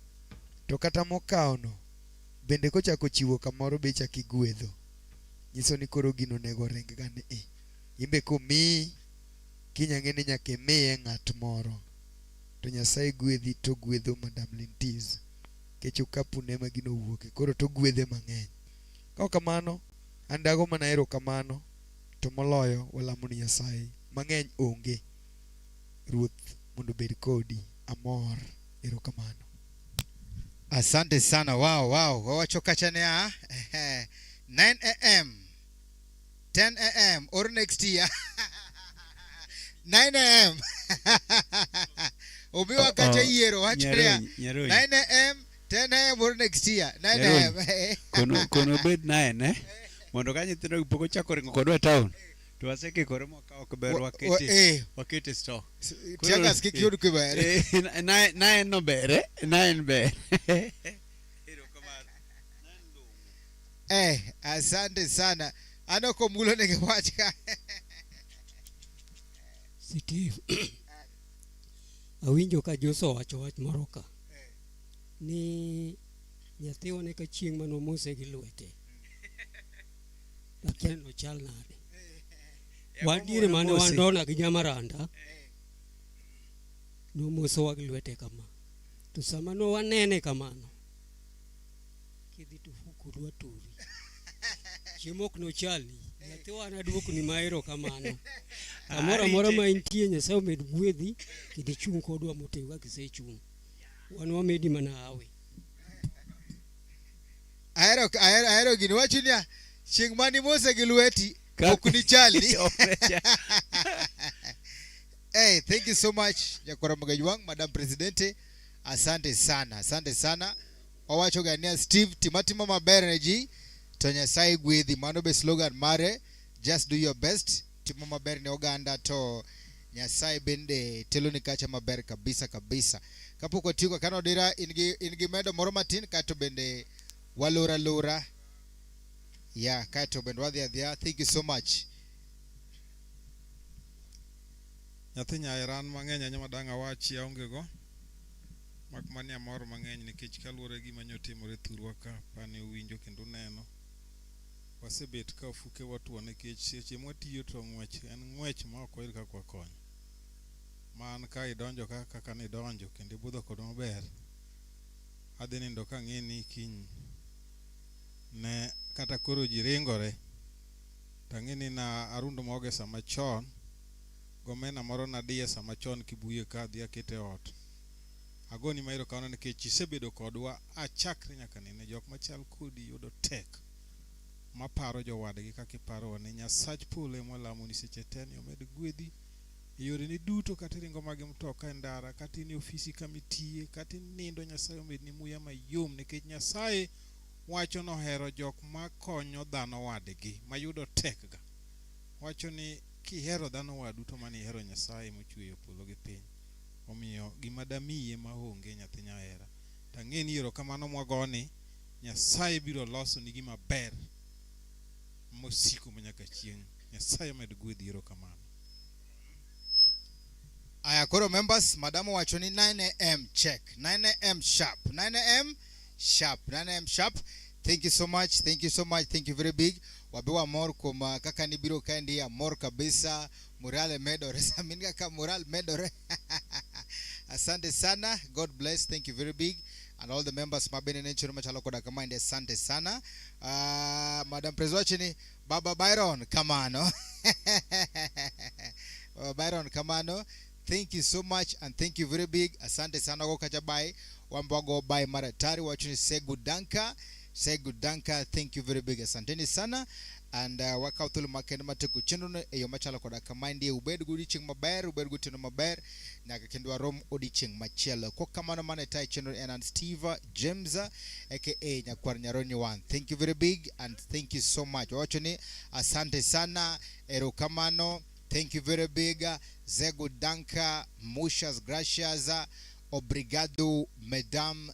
to kata mokawo no bende kochako chiwo kamoro be chaki gwedho. Nyiso ni koro gino nego ring gane imbe komiyi kinyang'e ni nyaka imiye ng'at moro. To Nyasaye gwedhi to gwedho Madam Lintis kech okapune ma gino wuoke, koro to gwedhe mang'eny. Ka kamano an dago mana erokamano, to moloyo walamo ni Nyasaye mang'eny onge. Ruoth mondo bed kodi, amor. Erokamano. Asante sana. Wow. Wawacho kacha ne 9 a.m. 10 a.m. or next year. 9 a.m. Obiwa kacha yiero wachria 9 a.m. 10 a.m. or next year. 9 a.m. Kono bed 9 mondo ka nyithindo pok ochako ringo kodwa town to wasekikore mokawo kiber wakete store. Tiagas kik yud kiber. 9 no bere 9 ber. Asante sana. Ano komulo ningewacha. Steve. Awinjo ka Joso wacho wach moro ka. Ni nyathiwa ne ka chieng' mano mose gi lwete. Lakia no chal nade. Wadire mane wandona gi nyamaranda. No moso wa gi lwete kama. To sama no wanene kamano. Kidhi to fukurwa turi. Chiemok no chali. Nyathiwa na duok ni maero kamano. Amora ma intie Nyasaye omed gwedhi kidhi chung' kodwa motewa kisechung'. Wan wamedi mana awe. Aero gini wachinia chieng' mani mose gi lweti ok ni chali. Hey, thank you so much Nyakwara Magajwang, Madam Presidente. Asante sana. Owacho gania Steve timatima maber ne ji to Nyasaye gwedhi, mano be slogan mare. Just do your best. Timo maber ne oganda to Nyasaye bende telo ni kacha maber kabisa. Kapok otigo kano dira in gi medo moro matin kato bende walora. Yeah, kato bende wadhi. Thank you so much. Nyathi nyairan mang'eny anya madanga wachi aonge go. Mak mania moro mang'eny nikech kaluore gi manyo timore thurwa ka pane winjo kendo neno. Wasebet ka ofuke watuo nikech seche mwatiyo to ng'wech en ng'wech ma ok oyud kaka konyo. Man ka idonjo kaka ni donjo kendo budho kod maber. Adhi nindo ka ng'eni kiny ne kata koro jiringore. Tang'eni na arundo moge sama chon. Gomena moro na diye sama chon kibuye ka dhi akete ot. Agoni mairo kaona nikech isebedo kodwa achakre nyaka nene jok machal kodi yudo tek. Maparo jowadgi kaka iparo ne Nyasach pole mwalamo ni seche teni omed gwedhi. Yore ni duto kata ringo magi mtoka ndara kata ni ofisi kamitie kata nindo Nyasaye omed ni muya mayom nikech Nyasaye wacho no hero jok makonyo dhano wadgi mayudo tek ga. Wacho ni kihero dhano wadu to mani hero Nyasaye mochweyo polo gi piny. Omiyo gima damiye maonge nyathi nyahera. Tang'eni erokamano mwagoni Nyasaye biro loso ni gima ber mosiko manyaka chieng'. Nyasaye med gwedhi erokamano. Aya koro members, madam wacho ni 9 a.m. check. 9 a.m. sharp. 9 a.m. sharp. 9 a.m. sharp. Thank you so much. Thank you very big. Wabewa mor kuma kaka ni biro kandi ya mor kabisa. Morale medore. Saminga ka moral medore. Asante sana. God bless. Thank you very big. And all the members mabene nenchuru machalo koda kamande asante sana. Madam Presidente Baba Byron Kamano. Byron Kamano. Thank you so much and thank you very big. Asante sana go kajabai. Wambago by Maratari watching say good danka. Thank you very big. Asanteni sana. and wakaw thul makende mateku chenro no e yo machalo koda kamandi ubed godichieng maber, ubed gotino maber nyaka kendo arom odichieng machielo. Kokamano mane tai chenro en Steve James aka Nyakwar Nyaronyi 1. Thank you very big and thank you so much. Wacho ni asante sana, erokamano, thank you very big, zego danka, muchas gracias, obrigado, madam.